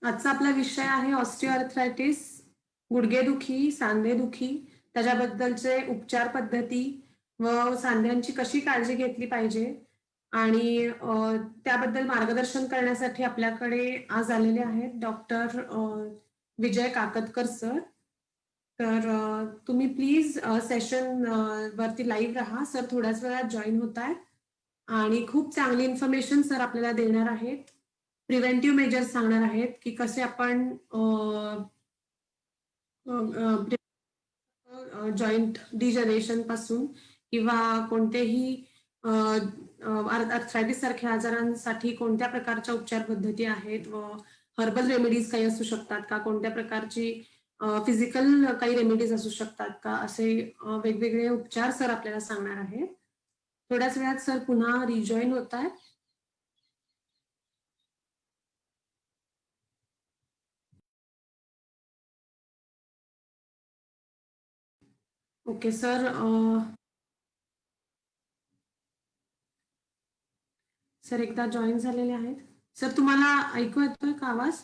आजचा आपला विषय आहे ऑस्टिओआर्थरायटिस, गुडघेदुखी, सांधेदुखी, त्याच्याबद्दलचे उपचार पद्धती व सांध्यांची कशी काळजी घेतली पाहिजे आणि त्याबद्दल मार्गदर्शन करण्यासाठी आपल्याकडे आज आलेले आहेत डॉक्टर विजय काकतकर सर. तर तुम्ही प्लीज सेशन वरती लाईव्ह राहा. सर थोड्याच वेळात जॉईन होत आहेत आणि खूप चांगली इन्फॉर्मेशन सर आपल्याला देणार आहेत. प्रिव्हेंटिव्ह मेजर्स सांगणार आहेत की कसे आपण जॉईंट डिजनरेशन पासून किंवा कोणतेही आर्थरायटिस सारख्या आजारांसाठी कोणत्या प्रकारच्या उपचार पद्धती आहेत व हर्बल रेमेडीज काही असू शकतात का, कोणत्या प्रकारची फिजिकल काही रेमेडीज असू शकतात का, असे वेगवेगळे उपचार सर आपल्याला सांगणार आहेत. थोड्याच वेळात सर पुन्हा रिजॉईन होत आहेत. Okay sir. सर एकदा जॉईन झालेले आहेत. सर तुम्हाला ऐकू येतोय का आवाज?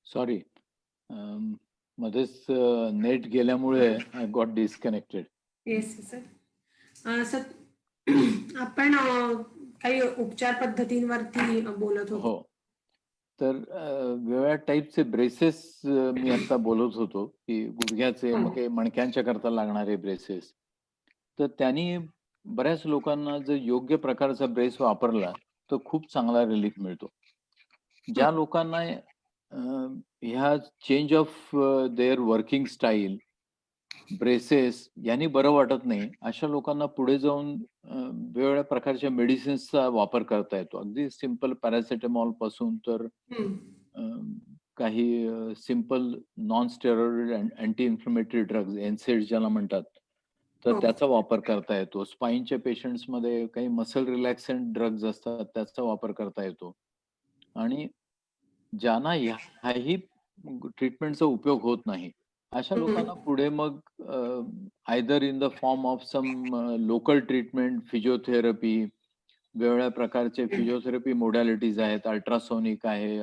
सॉरी, मध्येच नेट गेल्यामुळे I got disconnected. Yes sir. Sir आपण काही उपचार पद्धतींवरती बोलत होतो. हो, तर वेगवेगळ्या टाईपचे ब्रेसेस मी आता बोलत होतो, की गुडघ्याचे मग काही मणक्यांच्या करता लागणारे ब्रेसेस. तर त्यांनी बऱ्याच लोकांना जर योग्य प्रकारचा ब्रेस वापरला, तर खूप चांगला रिलीफ मिळतो. ज्या लोकांना ह्या change of their working style, braces यांनी बरं वाटत नाही, अशा लोकांना पुढे जाऊन वेगवेगळ्या प्रकारच्या मेडिसिन्सचा वापर करता येतो. अगदी सिंपल पॅरासिटामॉल पासून तर अ, काही simple non steroid anti inflammatory drugs एनसेड ज्याला म्हणतात, तर त्याचा वापर करता येतो. स्पाईनच्या पेशंट्समध्ये काही मसल रिलॅक्संट ड्रग्ज असतात, त्याचा वापर करता येतो. आणि ज्यांना ह्याही ट्रीटमेंटचा उपयोग होत नाही, अशा लोकांना पुढे मग either in the form of some local treatment, physiotherapy, वेगवेगळ्या प्रकारचे फिजिओथेरपी मोडॅलिटीज आहेत. अल्ट्रासोनिक आहे,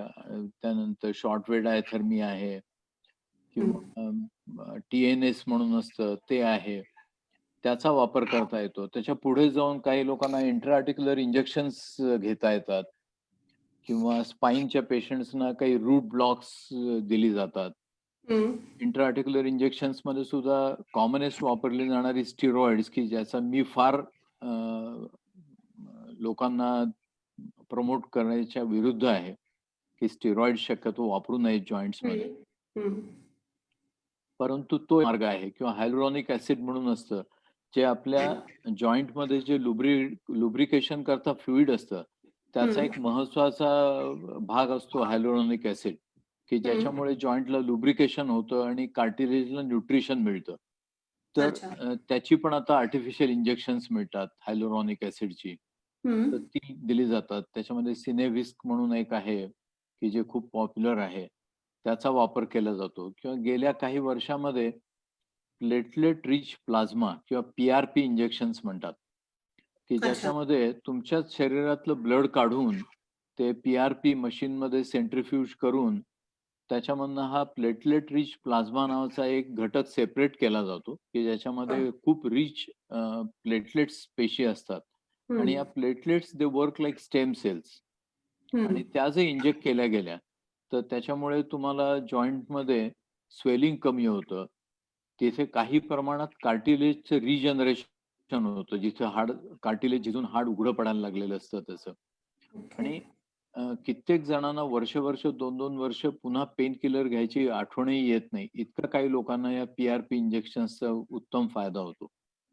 त्यानंतर शॉर्ट वेव्ह डायथर्मी आहे किंवा TNS म्हणून असतं ते आहे. त्याचा वापर करता येतो. त्याच्या पुढे जाऊन काही लोकांना इंट्राआर्टिक्युलर इंजेक्शन्स घेता येतात किंवा स्पाईनच्या पेशंट्सना काही रूट ब्लॉक्स दिली जातात. इंट्राआर्टिक्युलर इंजेक्शन्समध्ये सुद्धा कॉमनेस्ट वापरली जाणारी स्टिरॉइड्स, की ज्याचा मी फार लोकांना प्रमोट करण्याच्या विरुद्ध आहे, की स्टिरॉइड्स शक्यतो वापरू नयेत जॉइंट्समध्ये. परंतु तो मार्ग आहे किंवा हायलुरॉनिक ॲसिड म्हणून असतं, जे आपल्या जॉइंटमध्ये जे लुब्रिकेशन करता फ्लुइड असतं, त्याचा एक महत्त्वाचा भाग असतो हायलुरॉनिक ॲसिड, की ज्याच्यामुळे जॉइंटला लुब्रिकेशन होतं आणि कार्टिलेजला न्यूट्रिशन मिळतं. तर अच्छा. त्याची पण आता आर्टिफिशियल इंजेक्शन्स मिळतात हायलुरॉनिक ॲसिडची. तर ती दिली जातात. त्याच्यामध्ये सिनेव्हिस्क म्हणून एक आहे, की जे खूप पॉप्युलर आहे. त्याचा वापर केला जातो किंवा गेल्या काही वर्षामध्ये प्लेटलेट रिच प्लाझ्मा किंवा PRP इंजेक्शन्स म्हणतात, की अच्छा. ज्याच्यामध्ये तुमच्याच शरीरातलं ब्लड काढून ते PRP मशीनमध्ये सेंट्रिफ्यूज करून त्याच्यामधनं हा प्लेटलेट रिच प्लाझ्मा नावाचा एक घटक सेपरेट केला जातो, की ज्याच्यामध्ये खूप रिच प्लेटलेट्स पेशी असतात आणि या platelets they work like stem cells आणि त्या जर इंजेक्ट केल्या गेल्या, तर त्याच्यामुळे तुम्हाला जॉइंटमध्ये स्वेलिंग कमी होतं. तिथे काही प्रमाणात कार्टिलेजचं रिजनरेशन होतं. जिथे कार्टिलेज जिथून हाड उघडं पडायला लागलेलं असतं तसं. आणि कित्येक जणांना वर्ष-वर्ष, 2-2 वर्ष पुन्हा पेन किलर घ्यायची आठवणही येत नाही. इतकं काही लोकांना या PRP इंजेक्शन्सचा उत्तम फायदा होतो.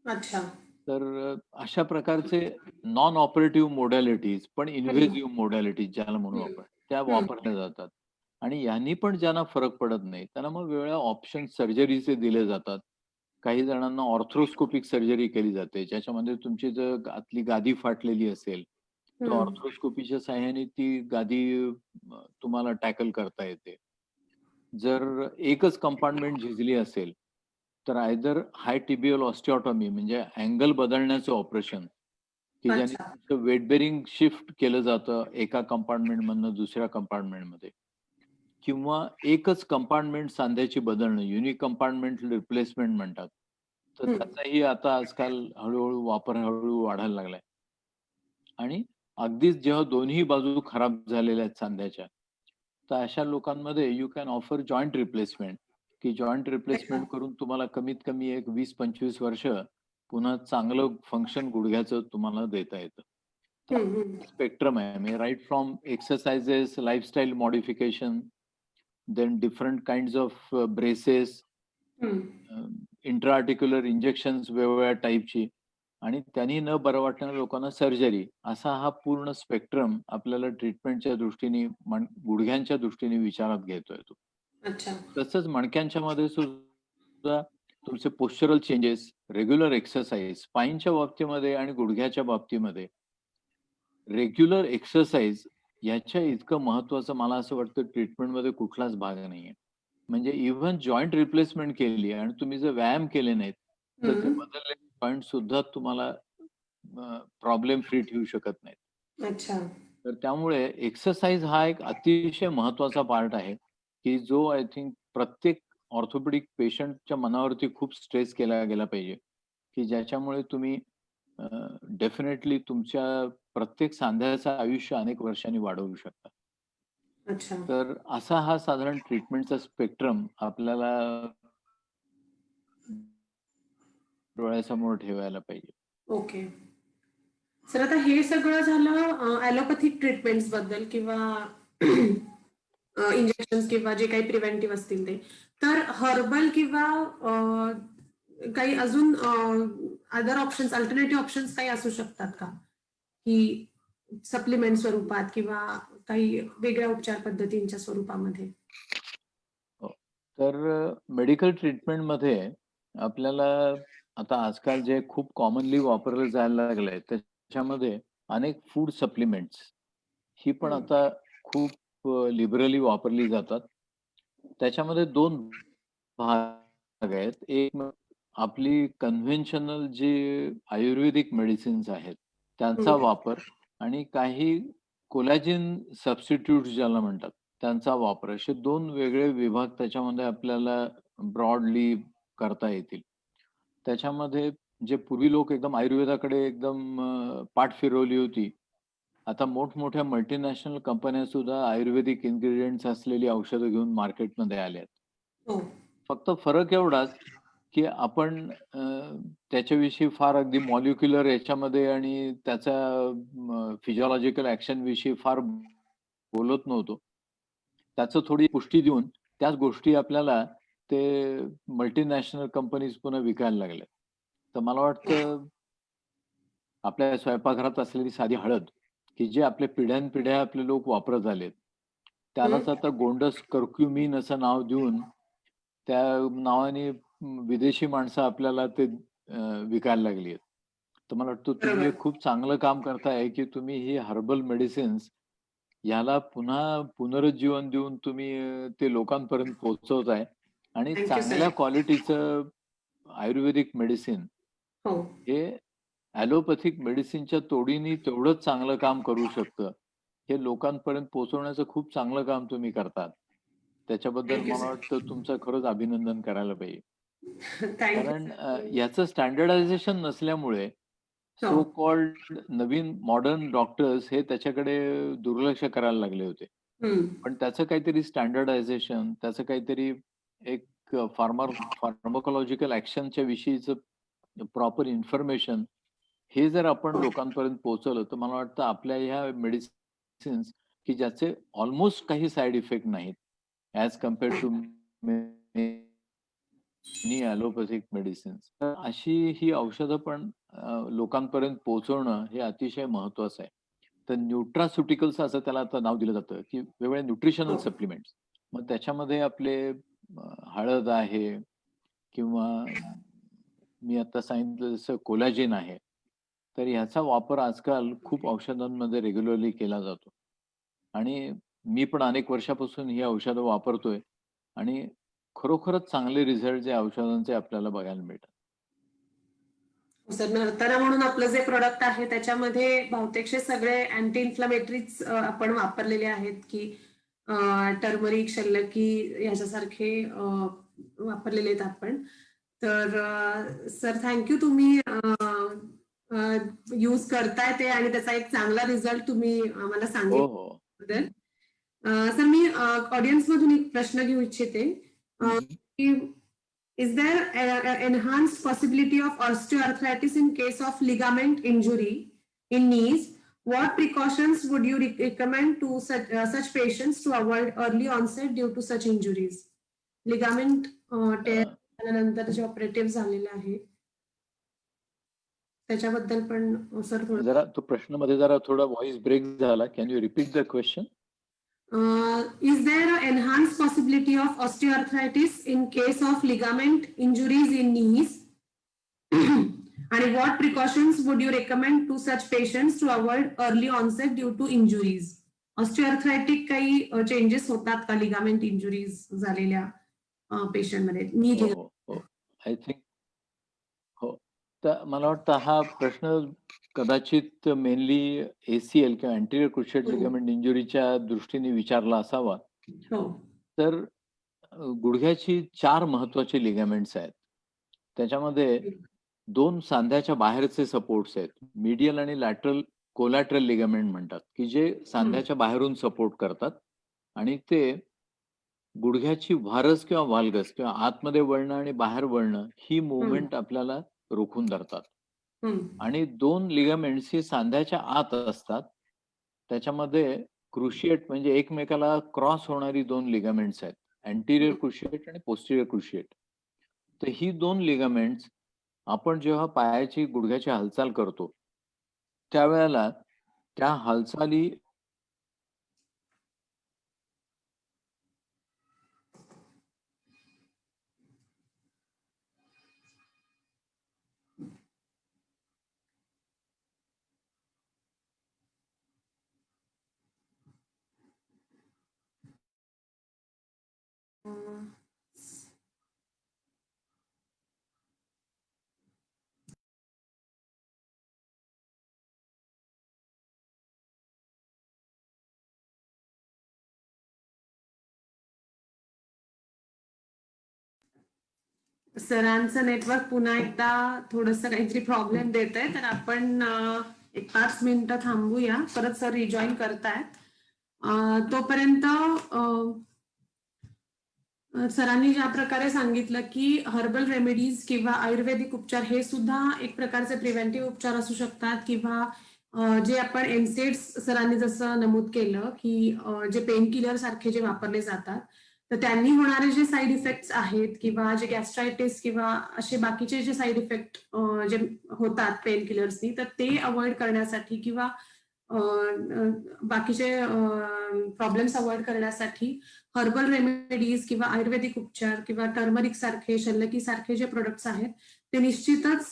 अच्छा. तर अशा प्रकारचे नॉन ऑपरेटिव्ह मोडॅलिटीज पण इन्व्हेसिव्ह मोडॅलिटीज ज्याला म्हणू आपण, त्या वापरल्या जातात. आणि यांनी पण ज्यांना फरक पडत नाही, त्यांना मग वेगवेगळ्या ऑप्शन सर्जरीचे दिले जातात. काही जणांना ऑर्थ्रोस्कोपिक सर्जरी केली जाते, ज्याच्यामध्ये तुमची जर आतली गादी फाटलेली असेल, तर ऑर्थ्रोस्कोपीच्या सहाय्याने ती गादी तुम्हाला टॅकल करता येते. जर एकच कंपार्टमेंट झिजली असेल, तर आयदर हाय टिबियल ऑस्टिओटॉमी म्हणजे अँगल बदलण्याचं ऑपरेशन, की ज्याने अच्छा. तुमचं वेट बेअरिंग शिफ्ट केलं जातं एका कंपार्टमेंटमधनं दुसऱ्या कंपार्टमेंटमध्ये किंवा एकच कंपार्टमेंट सांध्याची बदलणं, युनी कंपार्टमेंट रिप्लेसमेंट म्हणतात. तर त्याचाही आता आजकाल हळू वापर हळू वाढायला लागलाय. आणि अगदीच जेव्हा दोन्ही बाजू खराब झालेल्या आहेत सांध्याच्या, तर अशा लोकांमध्ये you can offer joint replacement, की जॉइंट रिप्लेसमेंट करून तुम्हाला कमीत कमी एक 20-25 वर्ष पुन्हा चांगलं फंक्शन गुडघ्याचं तुम्हाला देता येतं. तर स्पेक्ट्रम आहे. म्हणजे right from exercises, lifestyle modification, then different kinds of braces, intraarticular injections वेगवेगळ्या टाईपची आणि त्यांनी न बरं वाटणाऱ्या लोकांना सर्जरी, असा हा पूर्ण स्पेक्ट्रम आपल्याला ट्रीटमेंटच्या दृष्टीने गुडघ्यांच्या दृष्टीने विचारात घेता येतो. अच्छा. तसंच मणक्यांच्या मध्ये सुद्धा तुमचे पोश्चरल चेंजेस, रेग्युलर एक्सरसाइज, स्पाईनच्या बाबतीमध्ये आणि गुडघ्याच्या बाबतीमध्ये रेग्युलर एक्सरसाइज याच्या इतकं महत्त्वाचं मला असं वाटतं ट्रीटमेंटमध्ये कुठलाच भाग नाहीये. म्हणजे इव्हन जॉइंट रिप्लेसमेंट केली आणि तुम्ही जर व्यायाम केले नाहीत, तर ते बदललेले जॉइंट सुद्धा तुम्हाला प्रॉब्लेम फ्री ठेवू शकत नाहीत. अच्छा. तर त्यामुळे एक्सरसाइज हा एक अतिशय महत्त्वाचा पार्ट आहे, की जो आय थिंक प्रत्येक ऑर्थोपेडिक पेशंटच्या मनावरती खूप स्ट्रेस केला गेला पाहिजे, की ज्याच्यामुळे तुम्ही डेफिनेटली तुमच्या प्रत्येक सांध्याचं आयुष्य अनेक वर्षांनी वाढवू शकता. अच्छा. तर असा हा साधारण ट्रीटमेंटचा स्पेक्ट्रम आपल्याला डोळ्यासमोर ठेवायला पाहिजे. ओके. सर आता हे सगळं झालं ॲलोपॅथिक ट्रीटमेंट्स बद्दल किंवा इंजेक्शन्स किंवा जे काही प्रिव्हेंटिव्ह असतील ते. तर हर्बल किंवा काही अजून अदर ऑप्शन्स, अल्टरनेटिव्ह ऑप्शन्स काही असू शकतात का? की सप्लिमेंट स्वरूपात किंवा काही वेगळ्या उपचार पद्धतींच्या स्वरूपामध्ये? हो. तर मेडिकल ट्रीटमेंटमध्ये आपल्याला आता आजकाल जे खूप कॉमनली वापरलं जायला लागलंय, त्याच्यामध्ये अनेक फूड सप्लिमेंट्स ही पण हं. आता खूप लिबरली वापरली जातात. त्याच्यामध्ये 2 भाग आहेत. एक आपली कन्व्हेन्शनल जी आयुर्वेदिक मेडिसिन्स आहेत, त्यांचा हं. वापर आणि काही कोलॅजिन सबस्टिट्यूट्स ज्याला म्हणतात, त्यांचा वापर. असे 2 वेगळे विभाग त्याच्यामध्ये आपल्याला ब्रॉडली करता येतील. त्याच्यामध्ये जे पूर्वी लोक एकदम आयुर्वेदाकडे एकदम पाठ फिरवली होती. आता मोठमोठ्या मल्टीनॅशनल कंपन्या सुद्धा आयुर्वेदिक इन्ग्रीडियंट्स असलेली औषधं घेऊन मार्केटमध्ये आल्यात. हो. फक्त फरक एवढाच, की आपण त्याच्याविषयी फार अगदी मॉलिक्युलर याच्यामध्ये आणि त्याच्या फिजिओलॉजिकल ॲक्शन विषयी फार बोलत नव्हतो. त्याचं थोडी पुष्टी देऊन त्याच गोष्टी आपल्याला ते मल्टीनॅशनल कंपनीज पुन्हा विकायला लागल्या. तर मला वाटतं आपल्या स्वयंपाकघरात असलेली साधी हळद, की जे आपल्या पिढ्यानपिढ्या आपले लोक वापरत आलेत. हं. त्यालाच आता गोंडस कर्क्युमिन असं नाव देऊन, त्या नावाने विदेशी माणसं आपल्याला ते विकायला लागली आहेत. तर मला वाटतं तुम्ही बरोबर. एक खूप चांगलं काम करताय, की तुम्ही ही हर्बल मेडिसिन्स याला पुन्हा पुनरुज्जीवन देऊन तुम्ही ते लोकांपर्यंत पोहोचवताय आणि थँक यू चांगल्या सर. क्वालिटीचं आयुर्वेदिक मेडिसिन हो. हे ॲलोपॅथिक मेडिसिनच्या तोडीने तेवढंच चांगलं काम करू शकतं. हे लोकांपर्यंत पोहोचवण्याचं खूप चांगलं काम तुम्ही करतात. त्याच्याबद्दल थँक यू मला सर. वाटतं तुमचं खरंच अभिनंदन करायला पाहिजे. थँक यू कारण सर. याचं स्टँडर्डायझेशन नसल्यामुळे हो. सो कॉल्ड नवीन मॉडर्न डॉक्टर्स हे त्याच्याकडे दुर्लक्ष करायला लागले होते. हं. पण त्याचं काहीतरी स्टँडर्डायझेशन, त्याचं काहीतरी एक फार्माकॉलॉजिकल ॲक्शनच्या विषयीचं प्रॉपर इन्फॉर्मेशन हे जर आपण हो. लोकांपर्यंत पोहोचवलं, तर मला वाटतं आपल्या ह्या मेडिसिन्स की ज्याचे अल्मोस्ट काही साइड इफेक्ट नाहीत, as compared to many allopathic medicines. तर अशी ही औषधं पण लोकांपर्यंत पोहोचवणं हे अतिशय महत्त्वाचं आहे. तर न्यूट्रास्युटिकल्स असं त्याला आता नाव दिलं जातं, की वेगवेगळ्या न्यूट्रिशनल हो. सप्लिमेंट्स. मग त्याच्यामध्ये आपले हळद आहे किंवा मी आता सांगितलं जसं कोलॅजिन आहे. तर ह्याचा वापर आजकाल खूप औषधांमध्ये रेग्युलरली केला जातो. आणि मी पण अनेक वर्षापासून ही औषधं वापरतोय आणि खरोखरच चांगले रिझल्ट जे औषधांचे आपल्याला बघायला मिळतात. सर नर्तना म्हणून आपलं जे प्रोडक्ट आहे त्याच्यामध्ये बहुतेकशे सगळे अँटी इन्फ्लामेटरीज आपण वापरलेले आहेत की टर्मरिक, शल्लकी ह्याच्यासारखे वापरलेले आहेत आपण. तर सर थँक्यू तुम्ही यूज करताय ते आणि त्याचा एक चांगला रिझल्ट तुम्ही आम्हाला हो, हो. सांगितल्याबद्दल. सर मी ऑडियन्स मधून एक प्रश्न घेऊ इच्छिते. हं, अ, हं. की is there a enhanced possibility of osteoarthritis in case of ligament injury in knees? What precautions would you recommend to such patients to avoid early onset due to such injuries? Ligament tear झाल्यानंतर जे operative झालेलं आहे त्याच्याबद्दल पण sir थोडं. जरा तो प्रश्नामध्ये जरा थोडा व्हॉईस ब्रेक झाला. Can you repeat the question? Is there an enhanced possibility of osteoarthritis in case of ligament injuries in knees? And what precautions would you recommend to such patients to avoid early onset due to injuries? ऑस्टिओआर्थरायटिक काही changes होतात का ligament injuries झालेल्या पेशंटमध्ये नी हो, हो, हो. I think हो. तर मला वाटतं हा प्रश्न कदाचित मेनली ACL किंवा अँटिरियर क्रुशिएट लिगामेंट इंजुरीच्या दृष्टीने विचारला असावा. हो. तर गुडघ्याची 4 महत्त्वाचे लिगामेंट्स आहेत. त्याच्यामध्ये 2 सांध्याच्या बाहेरचे सपोर्ट्स आहेत. मीडियल आणि लॅटरल कोलॅटरल लिगामेंट म्हणतात, की जे हम्म. सांध्याच्या बाहेरून सपोर्ट करतात आणि ते गुडघ्याची व्हारस किंवा व्हाल्गस किंवा आतमध्ये वळणं आणि बाहेर वळणं ही मूव्हमेंट आपल्याला रोखून धरतात. आणि 2 लिगामेंट्स ही सांध्याच्या आत असतात. त्याच्यामध्ये क्रुशिएट म्हणजे एकमेकाला क्रॉस होणारी 2 लिगामेंट्स आहेत. अँटिरियर क्रुशिएट आणि पोस्टिरियर क्रुशिएट. तर ही 2 लिगामेंट्स आपण जेव्हा पायाची गुडघ्याची हालचाल करतो, त्यावेळेला त्या हालचाली सरांचं नेटवर्क पुन्हा एकदा थोडस काहीतरी प्रॉब्लेम देत आहे, तर आपण एक 5 मिनिटं थांबूया. परत सर रिजॉईन करतायत. तोपर्यंत सरांनी ज्या प्रकारे सांगितलं की हर्बल रेमेडीज किंवा आयुर्वेदिक उपचार हे सुद्धा एक प्रकारचे प्रिव्हेंटिव्ह उपचार असू शकतात, किंवा जे आपण एनसेड्स सरांनी जसं नमूद केलं की जे पेन किलर सारखे जे वापरले जातात, तर त्यांनी होणारे जे साईड इफेक्ट्स आहेत किंवा जे गॅस्ट्रायटिस किंवा असे बाकीचे जे साईड इफेक्ट जे होतात पेन किलर्सनी, तर ते अवॉइड करण्यासाठी किंवा बाकीचे प्रॉब्लेम्स अवॉइड करण्यासाठी हर्बल रेमेडीज किंवा आयुर्वेदिक उपचार किंवा टर्मरिक सारखे, शल्यकी सारखे जे प्रोडक्ट्स आहेत ते निश्चितच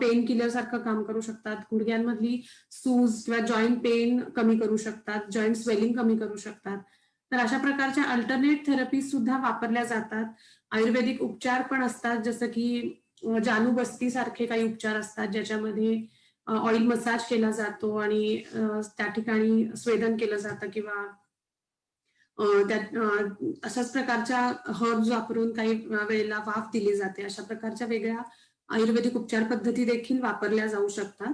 पेन किलर सारखं काम करू शकतात. गुडघ्यांमधली सूज किंवा जॉईंट पेन कमी करू शकतात, जॉईंट स्वेलिंग कमी करू शकतात. तर अशा प्रकारच्या अल्टरनेट थेरपी सुद्धा वापरल्या जातात. आयुर्वेदिक उपचार पण असतात, जसं की जानुबस्ती सारखे काही उपचार असतात ज्याच्यामध्ये ऑइल मसाज केला जातो आणि त्या ठिकाणी स्वेदन केलं जातं, किंवा त्यात अशाच प्रकारच्या हर्ब्स वापरून काही वेळेला वाफ दिली जाते. अशा प्रकारच्या वेगळ्या आयुर्वेदिक उपचार पद्धती देखील वापरल्या जाऊ शकतात.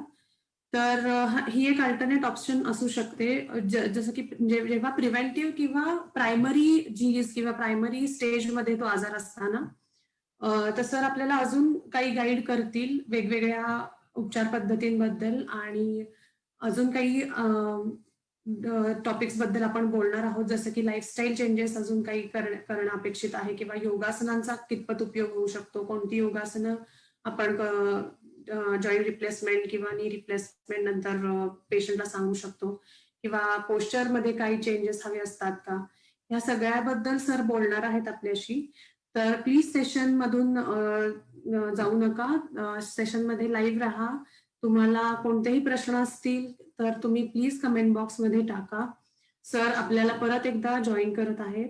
तर ही एक अल्टरनेट ऑप्शन असू शकते. जसं की जेव्हा प्रिव्हेंटिव्ह किंवा प्रायमरी झीज किंवा प्रायमरी स्टेजमध्ये तो आजार असताना, तर सर आपल्याला अजून काही गाईड करतील वेगवेगळ्या उपचार पद्धतींबद्दल, आणि अजून काही टॉपिक्स बद्दल आपण बोलणार आहोत, जसं की लाईफस्टाईल चेंजेस अजून काही करणं अपेक्षित आहे, किंवा योगासनांचा कितपत उपयोग होऊ शकतो, कोणती योगासनं आपण जॉईंट रिप्लेसमेंट किंवा नी रिप्लेसमेंट नंतर पेशंटला सांगू शकतो, किंवा पोस्चरमध्ये काही चेंजेस हवे असतात का, या सगळ्याबद्दल सर बोलणार आहेत आपल्याशी. तर प्लीज सेशन मधून जाऊ नका, सेशन मध्ये लाईव्ह राहा. तुम्हाला कोणतेही प्रश्न असतील तर तुम्ही प्लीज कमेंट बॉक्समध्ये टाका. सर आपल्याला परत एकदा जॉईन करत आहेत.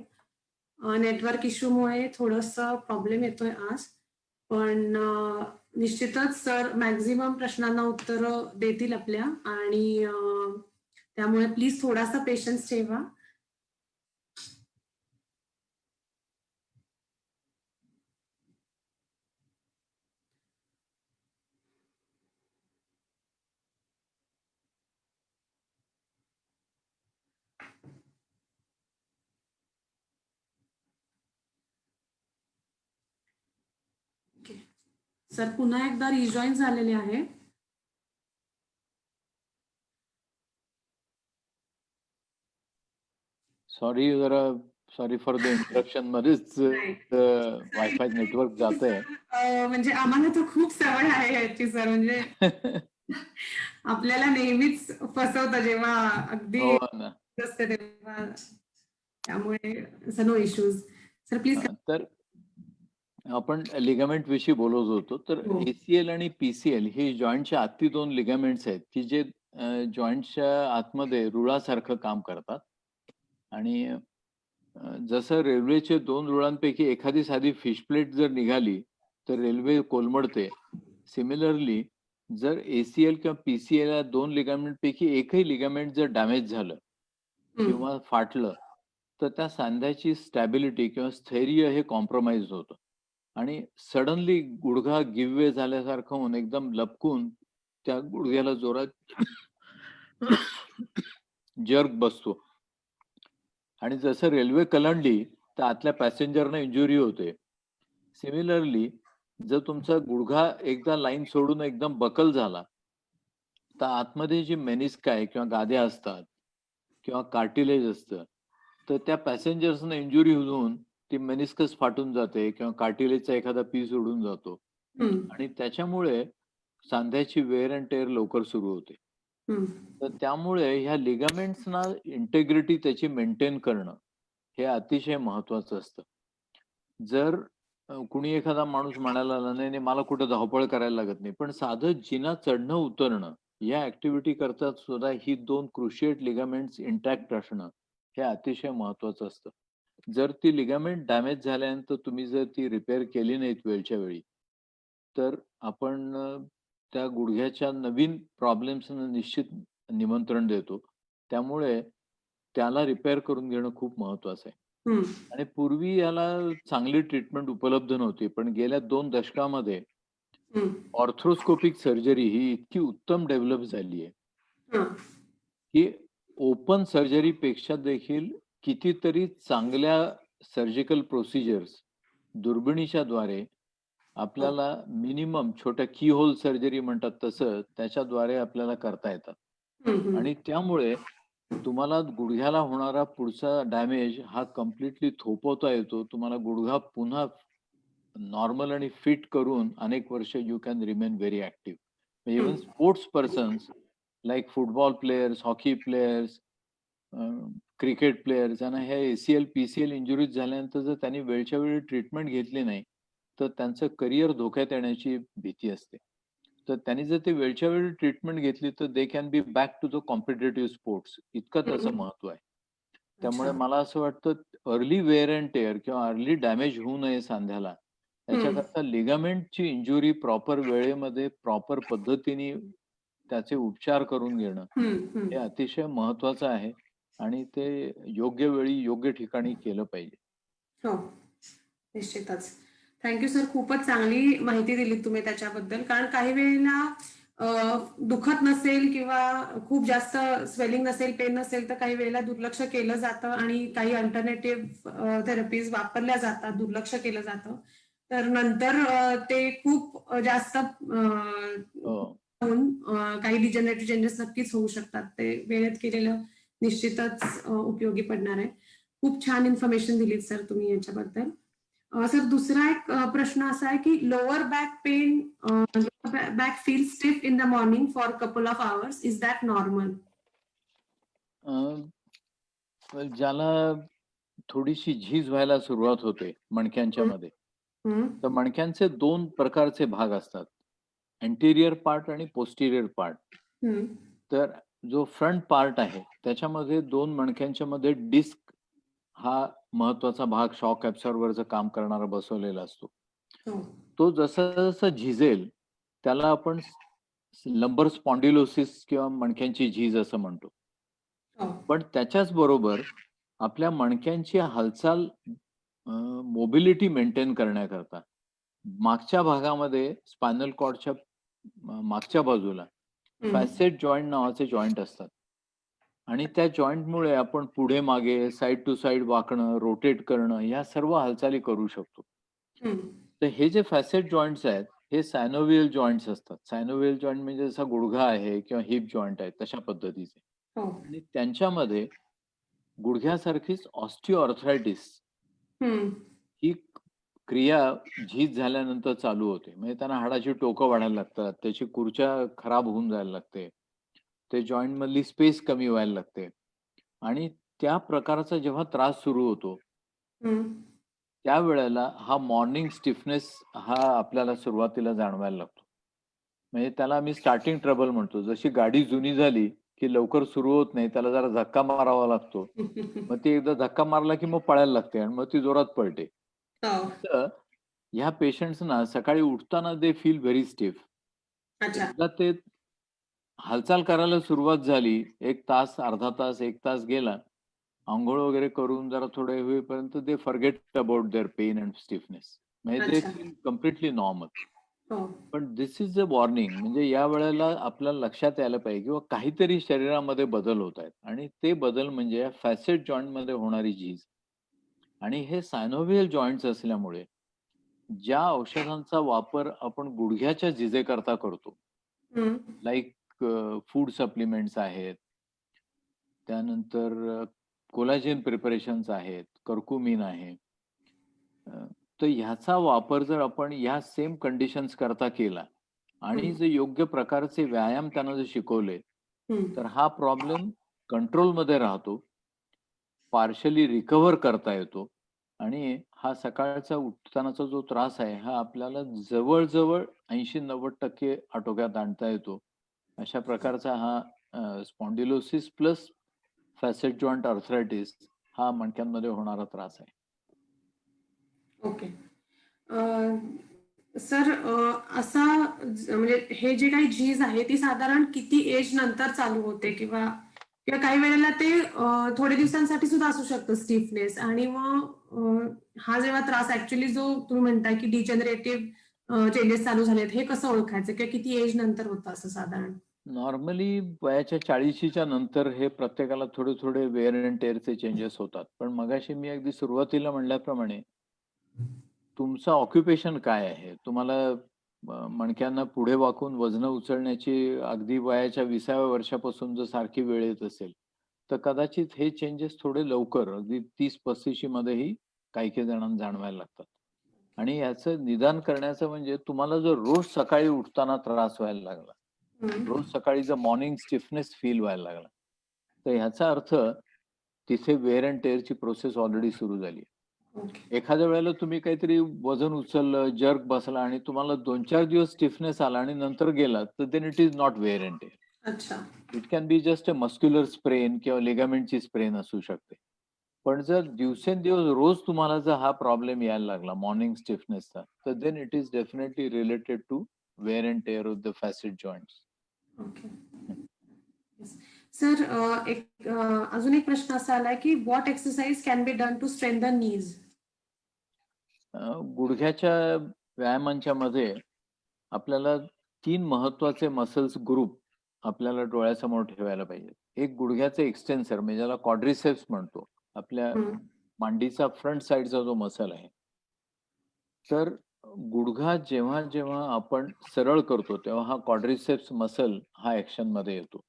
नेटवर्क इश्यूमुळे थोडंसं प्रॉब्लेम येतोय आज, पण निश्चितच सर मॅक्झिमम प्रश्नांना उत्तरं देतील आपल्या, आणि त्यामुळे प्लीज थोडासा पेशन्स ठेवा. सर पुन्हा एकदा रिजॉईन झालेले आहे. सॉरी फॉर द इंटरप्शन मध्येच वायफाय नेटवर्क जातंय. म्हणजे आम्हाला तर खूप सवय आहे याची सर, म्हणजे आपल्याला नेहमीच फसवतं जेव्हा अगदी हो ना. असते तेव्हा, त्यामुळे नो इश्यूज. Sir please. तर आपण लिगामेंट विषयी बोलत होतो. तर हो. ACL आणि PCL हे जॉइंटच्या आतली 2 लिगामेंट्स आहेत, की जे जॉइंटच्या आतमध्ये रुळासारखं काम करतात. आणि जसं रेल्वेचे 2 रुळांपैकी एखादी साधी फिश प्लेट जर निघाली, तर रेल्वे कोलमडते. सिमिलरली जर ACL किंवा PCL या 2 लिगामेंटपैकी एकही लिगामेंट जर डॅमेज झालं किंवा फाटलं, तर त्या सांध्याची स्टॅबिलिटी किंवा स्थैर्य हे कॉम्प्रोमाइज होतं. आणि सडनली गुडघा गिव्ह झाल्यासारखं होऊन एकदम लपकून त्या गुडघ्याला जोरात जर्क बसतो. आणि जसं रेल्वे कलंडली तर आतल्या पॅसेंजरना इंजुरी होते. सिमिलरली जर तुमचा गुडघा एकदा लाईन सोडून एकदम बकल झाला, तर आतमध्ये जी मेनिस्क आहे किंवा गाद्या असतात किंवा कार्टिलेज असतं, तर त्या पॅसेंजर्सना इंजुरी होऊन ती मेनिस्कस फाटून जाते किंवा कार्टिलेजचा एखादा पीस उडून जातो हं, आणि त्याच्यामुळे सांध्याची वेअर अँड टेअर लवकर सुरू होते. हं. तर त्यामुळे ह्या लिगामेंट्सना इंटिग्रिटी त्याची मेंटेन करणं, हे अतिशय महत्वाचं असतं. जर कुणी एखादा माणूस म्हणायला लागला, "नाही, नाही मला कुठं धावपळ करायला लागत नाही." पण साधं जिना चढणं-उतरणं या ॲक्टिव्हिटी करता सुद्धा ही 2 क्रुशिएट लिगामेंट्स इंटॅक्ट असणं, हे अतिशय महत्वाचं असतं. जर ती लिगामेंट डॅमेज झाल्यानंतर तुम्ही जर ती रिपेअर केली नाहीत वेळच्या वेळी, तर आपण त्या गुडघ्याच्या नवीन प्रॉब्लेम्सना निश्चित निमंत्रण देतो. त्यामुळे त्याला रिपेअर करून घेणं खूप महत्वाचं आहे. हं, आणि पूर्वी याला चांगली ट्रीटमेंट उपलब्ध नव्हती. पण गेल्या 2 दशकामध्ये हं. ऑर्थ्रोस्कोपिक सर्जरी ही इतकी उत्तम डेव्हलप झाली आहे, हां. की ओपन सर्जरीपेक्षा देखील कितीतरी चांगल्या सर्जिकल प्रोसिजर्स दुर्बिणीच्या द्वारे हो. आपल्याला मिनिमम छोट्या कीहोल सर्जरी म्हणतात तसं त्याच्याद्वारे आपल्याला करता येतात. हं, हं. आणि त्यामुळे तुम्हाला गुडघ्याला होणारा पुढचा डॅमेज हा कंप्लीटली थोपवता येतो. तुम्हाला गुडघा पुन्हा नॉर्मल आणि फिट करून अनेक वर्ष you can remain very active. हं. Even sports persons like football players, hockey players, cricket players यांना ह्या ACL, PCL इंजुरीज झाल्यानंतर जर त्यांनी वेळच्या वेळी ट्रीटमेंट घेतली नाही, तर त्यांचं करिअर धोक्यात येण्याची भीती असते. तर त्यांनी जर ते वेळच्या वेळी ट्रीटमेंट घेतली, तर they can be back to the competitive sports. इतकं हं, त्याचं हं. महत्त्व आहे. त्यामुळे अच्छा. मला असं वाटतं अर्ली वेअर अँड टेअर किंवा अर्ली डॅमेज होऊ नये सांध्याला, हं. याच्याकरता लिगामेंटची इंजुरी प्रॉपर वेळेमध्ये, प्रॉपर पद्धतीने त्याचे उपचार करून घेणं, हं, हं. हे अतिशय महत्वाचं आहे आणि ते योग्य वेळी, योग्य ठिकाणी केलं पाहिजे. हो. निश्चितच. Thank you sir. खूपच चांगली माहिती दिलीत तुम्ही त्याच्याबद्दल. कारण काही वेळेला अ, दुखत नसेल किंवा खूप जास्त स्वेलिंग नसेल, पेन नसेल, तर काही वेळेला दुर्लक्ष केलं जातं आणि काही अल्टरनेटिव्ह थेरपीज वापरल्या जातात, दुर्लक्ष केलं जातं. तर नंतर ते खूप जास्त हो. होऊन काही डिजेनरेटिव्ह चेंजेस नक्कीच होऊ शकतात. ते वेळेत केलेलं निश्चितच उपयोगी पडणार आहे. खूप छान इन्फॉर्मेशन दिलीत सर तुम्ही याच्याबद्दल. सर दुसरा एक प्रश्न असा आहे की lower back pain back feel stiff in the morning for couple of hours is that normal? ज्याला थोडीशी झीज व्हायला सुरुवात होते मणक्यांच्या हं, मध्ये, हं, तर मणक्यांचे 2 प्रकारचे भाग असतात. अँटिरियर पार्ट आणि पोस्टिरियर पार्ट. हं. तर जो फ्रंट पार्ट आहे, त्याच्यामध्ये 2 मणक्यांच्या मध्ये डिस्क हा महत्वाचा भाग शॉक ॲब्सॉर्बरचं काम करणारा बसवलेला असतो. हो, तो जसा-जसा झिजेल, त्याला आपण लंबर स्पॉन्डिलोसिस किंवा मणक्यांची झीज असं म्हणतो. हो. पण त्याच्याच बरोबर आपल्या मणक्यांची हालचाल मोबिलिटी मेंटेन करण्याकरता मागच्या भागामध्ये स्पायनल कॉर्डच्या मागच्या बाजूला हं, फॅसेट जॉइंट नावाचे जॉइंट असतात आणि त्या जॉइंटमुळे आपण पुढे-मागे, साइड टू साइड वाकणं, रोटेट करणं, ह्या सर्व हालचाली करू शकतो. हं. तर हे जे फॅसेट जॉइंट्स आहेत, हे सायनोव्हियल जॉइंट्स असतात. सायनोव्हियल जॉइंट म्हणजे जसा गुडघा आहे किंवा हिप जॉइंट आहे, तशा पद्धतीचे. हो. आणि त्यांच्यामध्ये गुडघ्यासारखीच ऑस्टिओआर्थरायटिस हं. ही क्रिया झीज झाल्यानंतर चालू होते. म्हणजे त्यांना हाडाची टोकं वाढायला लागतात, त्याची कुरच्या खराब होऊन जायला लागते. ते जॉइंटमधली स्पेस कमी व्हायला लागते आणि त्या प्रकारचा जेव्हा त्रास सुरू होतो, हं. त्यावेळेला हा मॉर्निंग स्टिफनेस हा आपल्याला सुरुवातीला जाणवायला लागतो. म्हणजे त्याला आम्ही स्टार्टिंग ट्रबल म्हणतो. जशी गाडी जुनी झाली, की लवकर सुरू होत नाही. त्याला जरा धक्का मारावा लागतो. मग ती एकदा धक्का मारला, की मग पळायला लागते आणि मग ती जोरात पळते. हो. तर ह्या पेशंट्सना सकाळी उठताना दे फील व्हेरी स्टिफ. अच्छा. एकदा ते हालचाल करायला सुरुवात झाली, 1 तास, अर्धा तास, 1 तास गेला. अंघोळ वगैरे करून जरा थोडे होईपर्यंत they forget about their pain and stiffness. म्हणजे दे अच्छा. Feel completely normal. हो. पण दिस इज अ वॉर्निंग, म्हणजे या वेळेला आपल्याला लक्षात यायला पाहिजे किंवा काहीतरी शरीरामध्ये बदल होत आहेत आणि ते बदल म्हणजे फॅसेट जॉइंटमध्ये होणारी झीज. आणि हे सायनोव्हियल जॉइंट्स असल्यामुळे ज्या औषधांचा वापर आपण गुडघ्याच्या झिजेकरता करतो, हं. लाइक फूड सप्लिमेंट्स आहेत, त्यानंतर कोलाजेन प्रिपरेशन्स आहेत, कर्कुमिन आहे. अ, तर ह्याचा वापर जर आपण ह्या सेम कंडिशन्स करता केला हं. आणि जे योग्य प्रकारचे व्यायाम त्यांना जर शिकवले, हं. तर हा प्रॉब्लेम कंट्रोलमध्ये राहतो, पार्शली रिकव्हर करता येतो आणि हा सकाळचा उठतानाचा जो त्रास आहे, हा आपल्याला जवळ-जवळ 80-90% आटोक्यात आणता येतो. अशा प्रकारचा हा spondylosis plus facet joint arthritis हा मणक्यांमध्ये होणारा त्रास आहे. ओके. सर असा म्हणजे हे जे काही झीज आहे ती साधारण किती एज नंतर चालू होते किंवा किंवा काही वेळेला ते थोड्या दिवसांसाठी सुद्धा असू शकतं स्टिफनेस आणि मग हा जेव्हा त्रास ऍक्च्युअली जो तुम्ही म्हणताय की डिजेनरेटिव्ह चेंजेस चालू झालेत हे कसं ओळखायचं किंवा किती एज नंतर होतं असं साधारण? नॉर्मली वयाच्या 40शीच्या नंतर हे प्रत्येकाला थोडे-थोडे वेअर एंड टेअरचे चेंजेस होतात. पण मगाशी मी अगदी सुरुवातीला म्हणल्याप्रमाणे तुमचं ऑक्युपेशन काय आहे? तुम्हाला मणक्यांना पुढे वाकून वजनं उचलण्याची अगदी वयाच्या 20व्या वर्षापासून जर सारखी वेळ येत असेल, तर कदाचित हे चेंजेस थोडे लवकर अगदी 30-35 मध्येही काही-काही जणांना जाणवायला लागतात. आणि याचं निदान करण्याचं म्हणजे तुम्हाला जर रोज सकाळी उठताना त्रास व्हायला लागला, हं. रोज सकाळी जर मॉर्निंग स्टिफनेस फील व्हायला लागला, तर ह्याचा अर्थ तिथे वेअर एंड टेअरची प्रोसेस ऑलरेडी सुरू झाली. ओके. एखाद्या वेळेला तुम्ही काहीतरी वजन उचललं, जर्क बसला आणि तुम्हाला 2-4 दिवस स्टिफनेस आला आणि नंतर गेला, तर then it is not wear and tear. अच्छा. It can be just a muscular sprain किंवा लिगामेंटची स्प्रेन असू शकते. पण जर दिवसेंदिवस रोज तुम्हाला जर हा प्रॉब्लेम यायला लागला मॉर्निंग स्टिफनेसचा, तर then it is definitely related to wear and tear of the facet joints. Okay. Yes. Sir अजून एक प्रश्न असा आलाय की what exercise can be done to strengthen knees? गुडघ्याच्या व्यायामांच्या मध्ये आपल्याला 3 महत्त्वाचे मसल्स ग्रुप आपल्याला डोळ्यासमोर ठेवायला पाहिजेत. एक गुडघ्याचं एक्सटेन्सर म्हणजे ज्याला क्वाड्रिसेप्स म्हणतो. आपल्या हं. मांडीचा फ्रंट साइडचा जो मसल आहे. तर गुडघा जेव्हा-जेव्हा आपण सरळ करतो, तेव्हा हा क्वाड्रिसेप्स मसल हा ॲक्शनमध्ये येतो.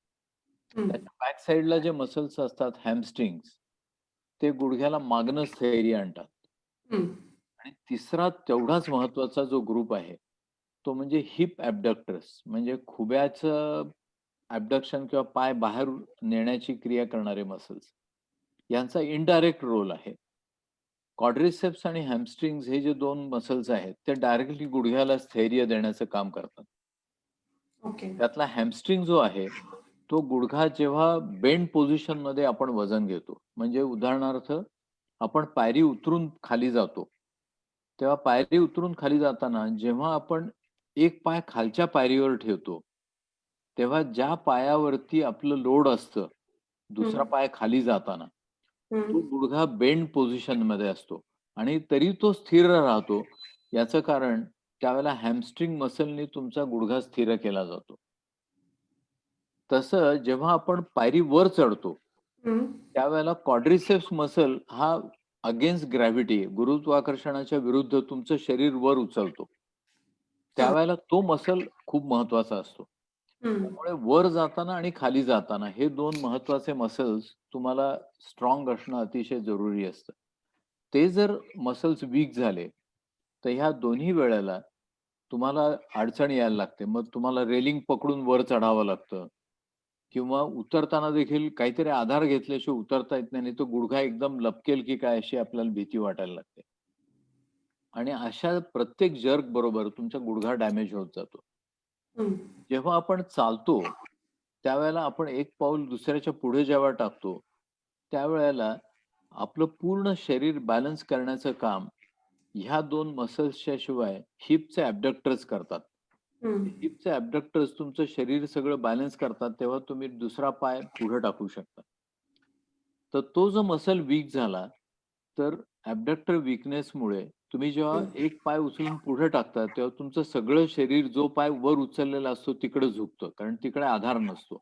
हं. त्याच्या बॅक साइडला जे मसल्स असतात हॅमस्ट्रिंग्स, ते गुडघ्याला मागणं स्थैर्य आणतात. हं. आणि तिसरा तेवढाच महत्वाचा जो ग्रुप आहे, तो म्हणजे हिप ॲब्डक्टर्स म्हणजे खुब्याचं ॲब्डक्शन किंवा पाय बाहेर नेण्याची क्रिया करणारे मसल्स. यांचा इनडायरेक्ट रोल आहे. क्वाड्रिसेप्स आणि हॅमस्ट्रिंग्स हे जे 2 मसल्स आहेत, ते डायरेक्टली गुडघ्याला स्थैर्य देण्याचं काम करतात. ओके. त्यातला हॅमस्ट्रिंग जो आहे, तो गुडघा जेव्हा बेंड पोझिशनमध्ये आपण वजन घेतो, म्हणजे उदाहरणार्थ आपण पायरी उतरून खाली जातो. तेव्हा पायरी उतरून खाली जाताना जेव्हा आपण एक पाय खालच्या पायरीवर ठेवतो, तेव्हा ज्या पायावरती आपलं लोड असतं, हं. दुसरा पाय खाली जाताना, हं. तो गुडघा बेंड पोझिशनमध्ये असतो आणि तरी तो स्थिर राहतो. याचं कारण त्यावेळेला हॅमस्ट्रिंग मसलनी तुमचा गुडघा स्थिर केला जातो. तसं जेव्हा आपण पायरी वर चढतो, हं. त्यावेळेला क्वाड्रिसेप्स मसल हा अगेन्स्ट ग्रॅव्हिटी, गुरुत्वाकर्षणाच्या विरुद्ध तुमचं शरीर वर उचलतो. हां. त्यावेळेला तो मसल खूप महत्वाचा असतो. हं. त्यामुळे वर जाताना आणि खाली जाताना हे 2 महत्वाचे मसल्स तुम्हाला स्ट्राँग असणं अतिशय जरुरी असतं. ते जर मसल्स वीक झाले, तर ह्या दोन्ही वेळेला तुम्हाला अडचण यायला लागते. मग तुम्हाला रेलिंग पकडून वर चढावं लागतं किंवा उतरताना देखील काहीतरी आधार घेतल्याशिवाय उतरता येत नाही. नाहीतर गुडघा एकदम लपकेल की काय अशी आपल्याला भीती वाटायला लागते. आणि अशा प्रत्येक जर्क बरोबर तुमचा गुडघा डॅमेज होत जातो. हं. जेव्हा आपण चालतो, त्यावेळेला आपण एक पाऊल दुसऱ्याच्या पुढे जेव्हा टाकतो, त्यावेळेला आपलं पूर्ण शरीर बॅलन्स करण्याचं काम ह्या 2 मसल्सच्या शिवाय हिपचे ॲब्डक्टर्स करतात. हं. हिपचे ॲब्डक्टर्स तुमचं शरीर सगळं बॅलन्स करतात, तेव्हा तुम्ही दुसरा पाय पुढे टाकू शकता. तर तो जो मसल वीक झाला, तर ॲब्डक्टर वीकनेसमुळे तुम्ही जेव्हा हं. एक पाय उचलून पुढे टाकता, तेव्हा तुमचं सगळं शरीर जो पाय वर उचललेला असतो तिकडे झुकतं. कारण तिकडे आधार नसतो.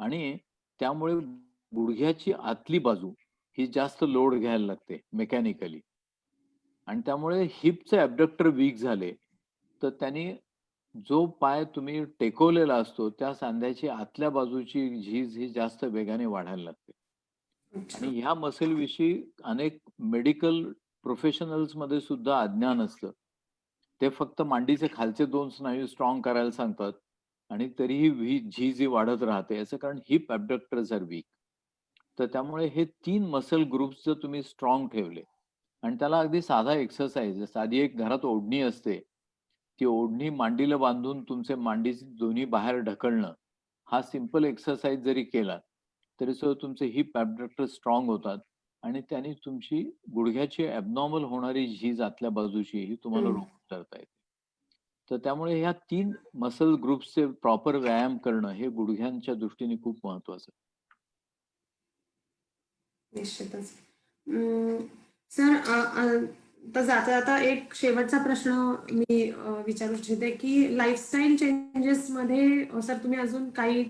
आणि त्यामुळे गुडघ्याची आतली बाजू ही जास्त लोड घ्यायला लागते मेकॅनिकली. आणि त्यामुळे हिपचे ॲब्डक्टर वीक झाले, तर त्याने जो पाय तुम्ही टेकवलेला असतो, त्या सांध्याची आतल्या बाजूची झीज ही जास्त वेगाने वाढायला लागते. आणि अच्छा. ह्या मसलविषयी अनेक मेडिकल प्रोफेशनल्समध्ये सुद्धा अज्ञान असतं. ते फक्त मांडीचे खालचे 2 स्नायू स्ट्रॉंग करायला सांगतात आणि तरीही झीज ही वाढत राहते. याचं कारण हिप ॲब्डक्टर्स आर वीक. तर त्यामुळे हे 3 मसल ग्रुप्स जर तुम्ही स्ट्रॉंग ठेवले आणि त्याला अगदी साधा एक्सरसाइज, साधी एक घरात ओढणी असते. ती ओढणी मांडीला बांधून तुमचे मांडीचे दोन्ही बाहेर ढकलणं, हा सिंपल एक्सरसाइज जरी केला, तरी सुद्धा तुमचे हिप ॲब्डक्टर स्ट्रॉंग होतात आणि त्याने तुमची गुडघ्याची ॲबनॉर्मल होणारी झीज आतल्या बाजूची ही तुम्हाला हं. रोखून धरता येते. तर त्यामुळे ह्या 3 मसल ग्रुप्सचे प्रॉपर व्यायाम करणं हे गुडघ्यांच्या दृष्टीने खूप महत्वाचं आहे. निश्चितच. सर, तर जाता-जाता एक शेवटचा प्रश्न मी विचारू इच्छिते, की लाईफस्टाईल चेंजेसमध्ये सर तुम्ही अजून काही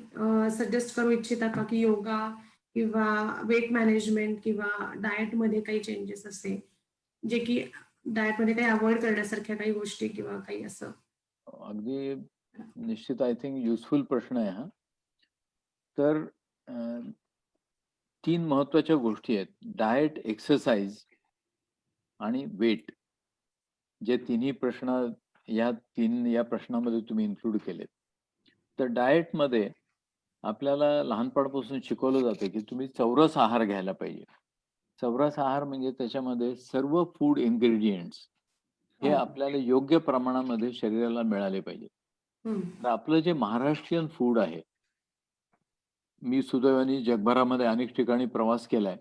सजेस्ट करू इच्छिता का, की योगा किंवा वेट मॅनेजमेंट किंवा डायटमध्ये काही चेंजेस असे, जे की डायटमध्ये काही अव्हॉइड करण्यासारख्या काही गोष्टी किंवा काही असं? अगदी निश्चित आय थिंक युजफुल प्रश्न आहे हा. तर अ, 3 महत्त्वाच्या गोष्टी आहेत. डायट, एक्सरसाइज आणि वेट. जे तिन्ही प्रश्न या प्रश्नामध्ये तुम्ही इन्क्लूड केलेत. तर डायटमध्ये आपल्याला लहानपणापासून शिकवलं जातं, की तुम्ही चौरस आहार घ्यायला पाहिजे. चौरस आहार म्हणजे त्याच्यामध्ये सर्व फूड इन्ग्रीडियंट्स हे हो. आपल्याला योग्य प्रमाणामध्ये शरीराला मिळाले पाहिजे. हं. तर आपलं जे महाराष्ट्रीयन फूड आहे, मी सुदैवाने जगभरामध्ये अनेक ठिकाणी प्रवास केलाय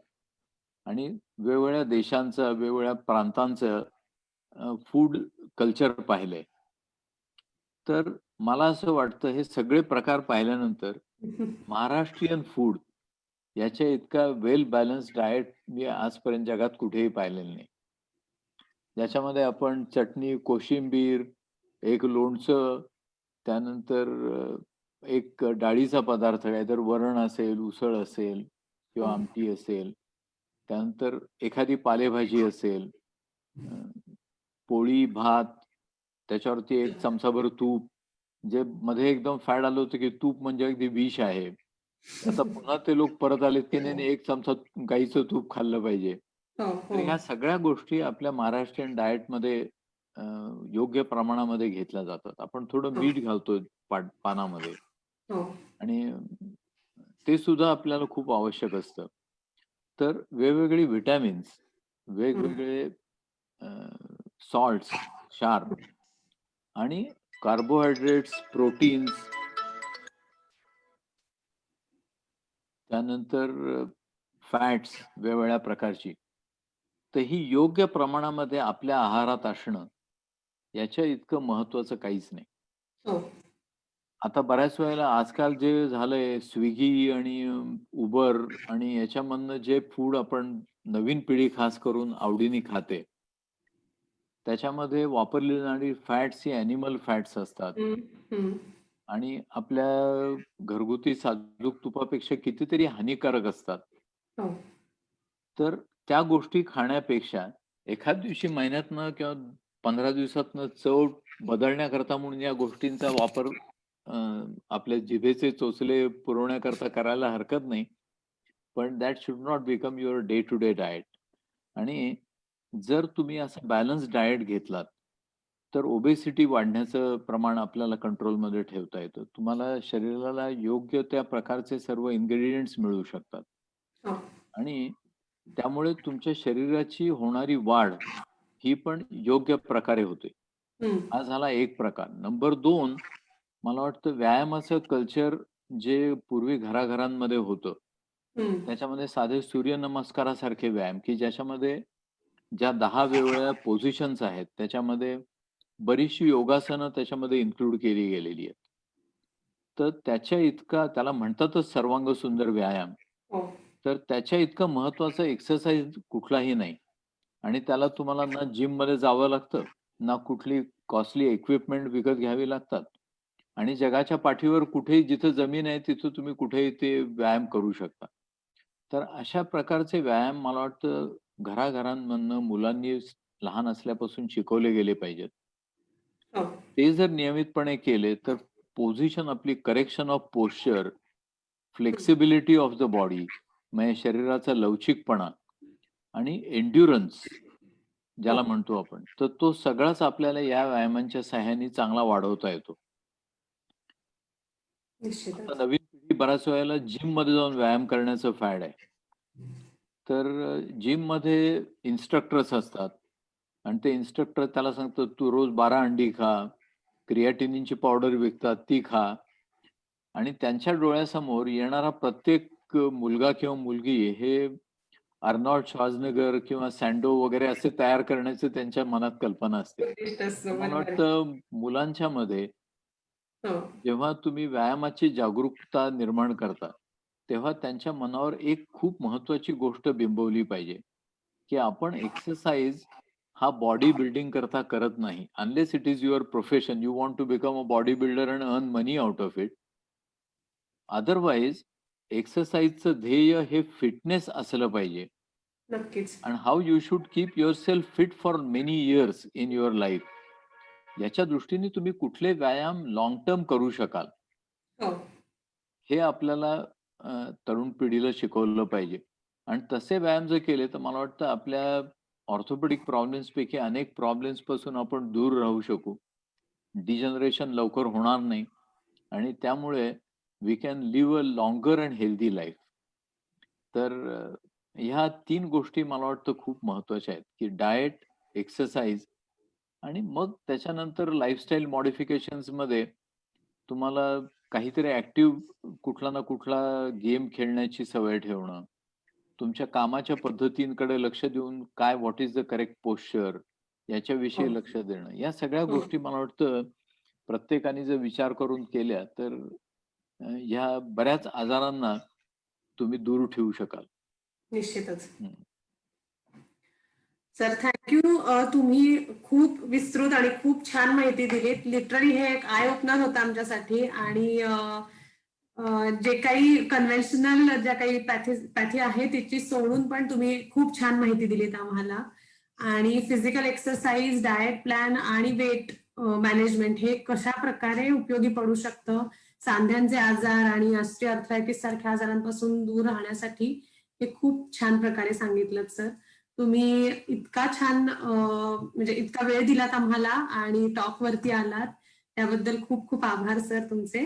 आणि वेगवेगळ्या देशांचं, वेगवेगळ्या प्रांतांचं फूड कल्चर पाहिलंय. तर मला असं वाटतं हे सगळे प्रकार पाहिल्यानंतर महाराष्ट्रीयन फूड याच्या इतका वेल बॅलन्स्ड डायट मी आजपर्यंत जगात कुठेही पाहिलेलं नाही. ज्याच्यामध्ये आपण चटणी, कोशिंबीर, एक लोणचं, त्यानंतर एक डाळीचा पदार्थ काहीतरी वरण असेल, उसळ असेल हो. किंवा आमटी असेल. त्यानंतर एखादी पालेभाजी असेल, अ, पोळी, भात, त्याच्यावरती एक चमचाभर तूप. जे मध्ये एकदम फॅड आलं होतं, की तूप म्हणजे अगदी विष आहे. आता पुन्हा ते लोक परत आलेत, की नाही, नाही 1 चमचा गाईचं तूप खाल्लं पाहिजे. हो, तर हो. ह्या सगळ्या गोष्टी आपल्या महाराष्ट्रीयन डायटमध्ये अ, योग्य प्रमाणामध्ये घेतल्या जातात. आपण थोडं हो, मीठ घालतो पानामध्ये हो. आणि ते सुद्धा आपल्याला खूप आवश्यक असतं. तर वेगवेगळी व्हिटॅमिन्स, हं. वेगवेगळे सॉल्ट्स, क्षार आणि कार्बोहायड्रेट्स, प्रोटीन्स, त्यानंतर फॅट्स वेगवेगळ्या प्रकारची. तर ही योग्य प्रमाणामध्ये आपल्या आहारात असणं, याच्या इतकं महत्त्वाचं काहीच नाही. हो. आता बऱ्याच वेळेला आजकाल जे झालंय Swiggy आणि Uber आणि याच्यामधनं जे फूड आपण नवीन पिढी खास करून आवडीने खाते, त्याच्यामध्ये वापरली जाणारी फॅट्स ही ॲनिमल फॅट्स असतात. हं, हं. आणि आपल्या घरगुती साजूक तुपापेक्षा कितीतरी हानिकारक असतात. हो. तर त्या गोष्टी खाण्यापेक्षा एखाद दिवशी महिन्यातनं किंवा 15 दिवसातनं चव बदलण्याकरता म्हणून या गोष्टींचा वापर अ, आपल्या जिभेचे चोचले पुरवण्याकरता करायला हरकत नाही. पण that should not become your day to day diet. आणि जर तुम्ही असं बॅलन्स डायट घेतलात, तर ओबेसिटी वाढण्याचं प्रमाण आपल्याला कंट्रोलमध्ये ठेवता येतं. तुम्हाला शरीराला योग्य त्या प्रकारचे सर्व इन्ग्रीडियंट्स मिळू शकतात. हो. आणि त्यामुळे तुमच्या शरीराची होणारी वाढ ही पण योग्य प्रकारे होते. हं, हा झाला एक प्रकार. नंबर 2, मला वाटतं व्यायामाचं कल्चर जे पूर्वी घराघरांमध्ये होतं, हं. त्याच्यामध्ये साधे सूर्यनमस्कारासारखे व्यायाम, की ज्याच्यामध्ये ज्या 10 वेगवेगळ्या पोझिशन्स आहेत, त्याच्यामध्ये बरीचशी योगासनं त्याच्यामध्ये इन्क्लूड केली गेलेली आहेत. तर त्याच्या इतका त्याला म्हणतातच सर्वांग सुंदर व्यायाम. हो. तर त्याच्या इतका महत्त्वाचा एक्सरसाइज कुठलाही नाही. आणि त्याला तुम्हाला ना जिम मध्ये जावं लागतं, ना कुठली कॉस्टली इक्विपमेंट विकत घ्यावी लागतात. आणि जगाच्या पाठीवर कुठेही जिथं जमीन आहे तिथं तुम्ही कुठेही ते व्यायाम करू शकता. तर अशा प्रकारचे व्यायाम मला वाटतं घराघरांमधनं मुलांनी लहान असल्यापासून शिकवले गेले पाहिजेत. हो. ते जर नियमितपणे केले तर पोझिशन आपली correction of posture, flexibility of the body म्हणजे शरीराचा लवचिकपणा आणि एन्ड्युरन्स हो. ज्याला म्हणतो आपण, तर तो सगळाच आपल्याला या व्यायामांच्या सहाय्याने चांगला वाढवता येतो. आता निश्चितच. नवीन पिढी बऱ्याच वेळेला जिममध्ये जाऊन व्यायाम करण्याचं फॅड आहे. तर जिममध्ये इन्स्ट्रक्टर्स असतात आणि ते इन्स्ट्रक्टर त्याला सांगतात, "तू रोज 12 अंडी खा." क्रिएटिनिनची पावडर विकतात ती खा आणि त्यांच्या डोळ्यासमोर येणारा प्रत्येक मुलगा किंवा मुलगी हे अर्नॉल्ड श्वार्झनेगर किंवा सँडो वगैरे असे तयार करण्याची त्यांच्या मनात कल्पना असते. उद्दिष्ट तर असतं. मला बरोबर आहे. वाटतं मुलांच्या मध्ये हो. जेव्हा तुम्ही व्यायामाची जागरूकता निर्माण करता, तेव्हा त्यांच्या मनावर एक खूप महत्वाची गोष्ट बिंबवली पाहिजे, की आपण एक्सरसाइज हा बॉडी बिल्डिंग करता करत नाही. Unless it is your profession, you want to become a body builder and earn money out of it. Otherwise एक्सरसाइजचं ध्येय हे फिटनेस असलं पाहिजे. नक्कीच. And how you should keep yourself fit for many years in your life. याच्या दृष्टीने तुम्ही कुठले व्यायाम लाँग टर्म करू शकाल, हो. हे आपल्याला तरुण पिढीला शिकवलं पाहिजे. आणि तसे व्यायाम जर केले तर मला वाटतं आपल्या ऑर्थोपेडिक प्रॉब्लेम्सपैकी अनेक प्रॉब्लेम्सपासून आपण दूर राहू शकू. डिजनरेशन लवकर होणार नाही आणि त्यामुळे we can live a longer and healthy life. तर ह्या 3 गोष्टी मला वाटतं खूप महत्त्वाच्या आहेत, की डायट, एक्सरसाइज आणि मग त्याच्यानंतर लाईफस्टाईल मॉडिफिकेशन्समध्ये तुम्हाला काहीतरी ॲक्टिव्ह कुठला ना कुठला गेम खेळण्याची सवय ठेवणं. तुमच्या कामाच्या पद्धतींकडे लक्ष देऊन काय what is the correct posture हो. याच्याविषयी लक्ष देणं. या सगळ्या हो. गोष्टी मला वाटतं प्रत्येकाने जर विचार करून केल्या तर ह्या बऱ्याच आजारांना तुम्ही दूर ठेवू शकाल. निश्चितच. हं. Sir thank you. तुम्ही खूप विस्तृत आणि खूप छान माहिती दिलीत. लिटरली हे एक आय ओपनर होतं आमच्यासाठी आणि जे काही कन्व्हेन्शनल ज्या काही पॅथी आहे त्याची सोडून पण तुम्ही खूप छान माहिती दिलीत आम्हाला. आणि फिजिकल एक्सरसाइज, डाएट प्लॅन आणि वेट मॅनेजमेंट हे कशा प्रकारे उपयोगी पडू शकतं सांध्यांचे आजार आणि ऑस्टिओआर्थरायटिस सारख्या आजारांपासून दूर राहण्यासाठी हे खूप छान प्रकारे सांगितलं सर. तुम्ही इतका छान म्हणजे इतका वेळ दिलात आम्हाला आणि टॉक वरती आलात त्याबद्दल खूप खूप आभार सर तुमचे.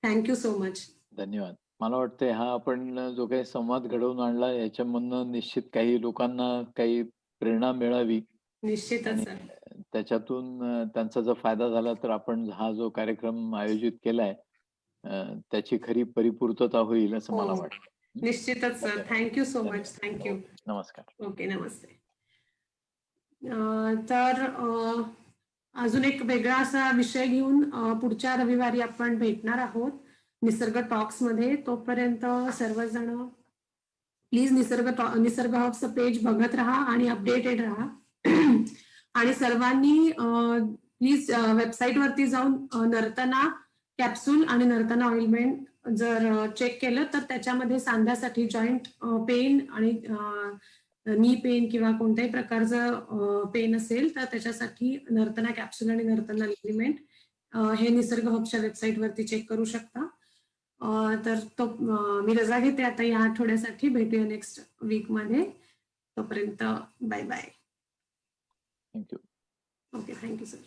Thank you so much. धन्यवाद. मला वाटतंय हा आपण जो काही संवाद घडवून आणला याच्यामधनं निश्चित काही लोकांना काही प्रेरणा मिळावी निश्चितच आणि सर. त्याच्यातून त्यांचा जर फायदा झाला तर आपण हा जो कार्यक्रम आयोजित केलाय त्याची खरी परिपूर्तता होईल असं हो. मला वाटतं. निश्चितच सर. धन्यवाद. Thank you so much. धन्यवाद. थँक्यू. ओके. नमस्कार. ओके. नमस्ते. तर अजून एक वेगळा असा विषय घेऊन पुढच्या रविवारी आपण भेटणार आहोत निसर्ग टॉक्स मध्ये. तोपर्यंत सर्वजण प्लीज निसर्ग हबचं पेज बघत राहा आणि अपडेटेड राहा. आणि सर्वांनी प्लीज वेबसाईट वरती जाऊन नर्तना कॅप्सूल आणि नर्तना ऑइलमेंट जर चेक केलं तर त्याच्यामध्ये सांध्यासाठी जॉईंट पेन आणि नी पेन किंवा कोणत्याही प्रकारचं पेन असेल तर त्याच्यासाठी नर्तना कॅप्सूल आणि नर्तना ऑइलमेंट हे निसर्ग हबच्या वेबसाईट वरती चेक करू शकता. तर तो मी रजा घेते आता या आठवड्यासाठी. भेटूया नेक्स्ट वीक मध्ये. तोपर्यंत bye bye. Thank you. Okay. Thank you sir.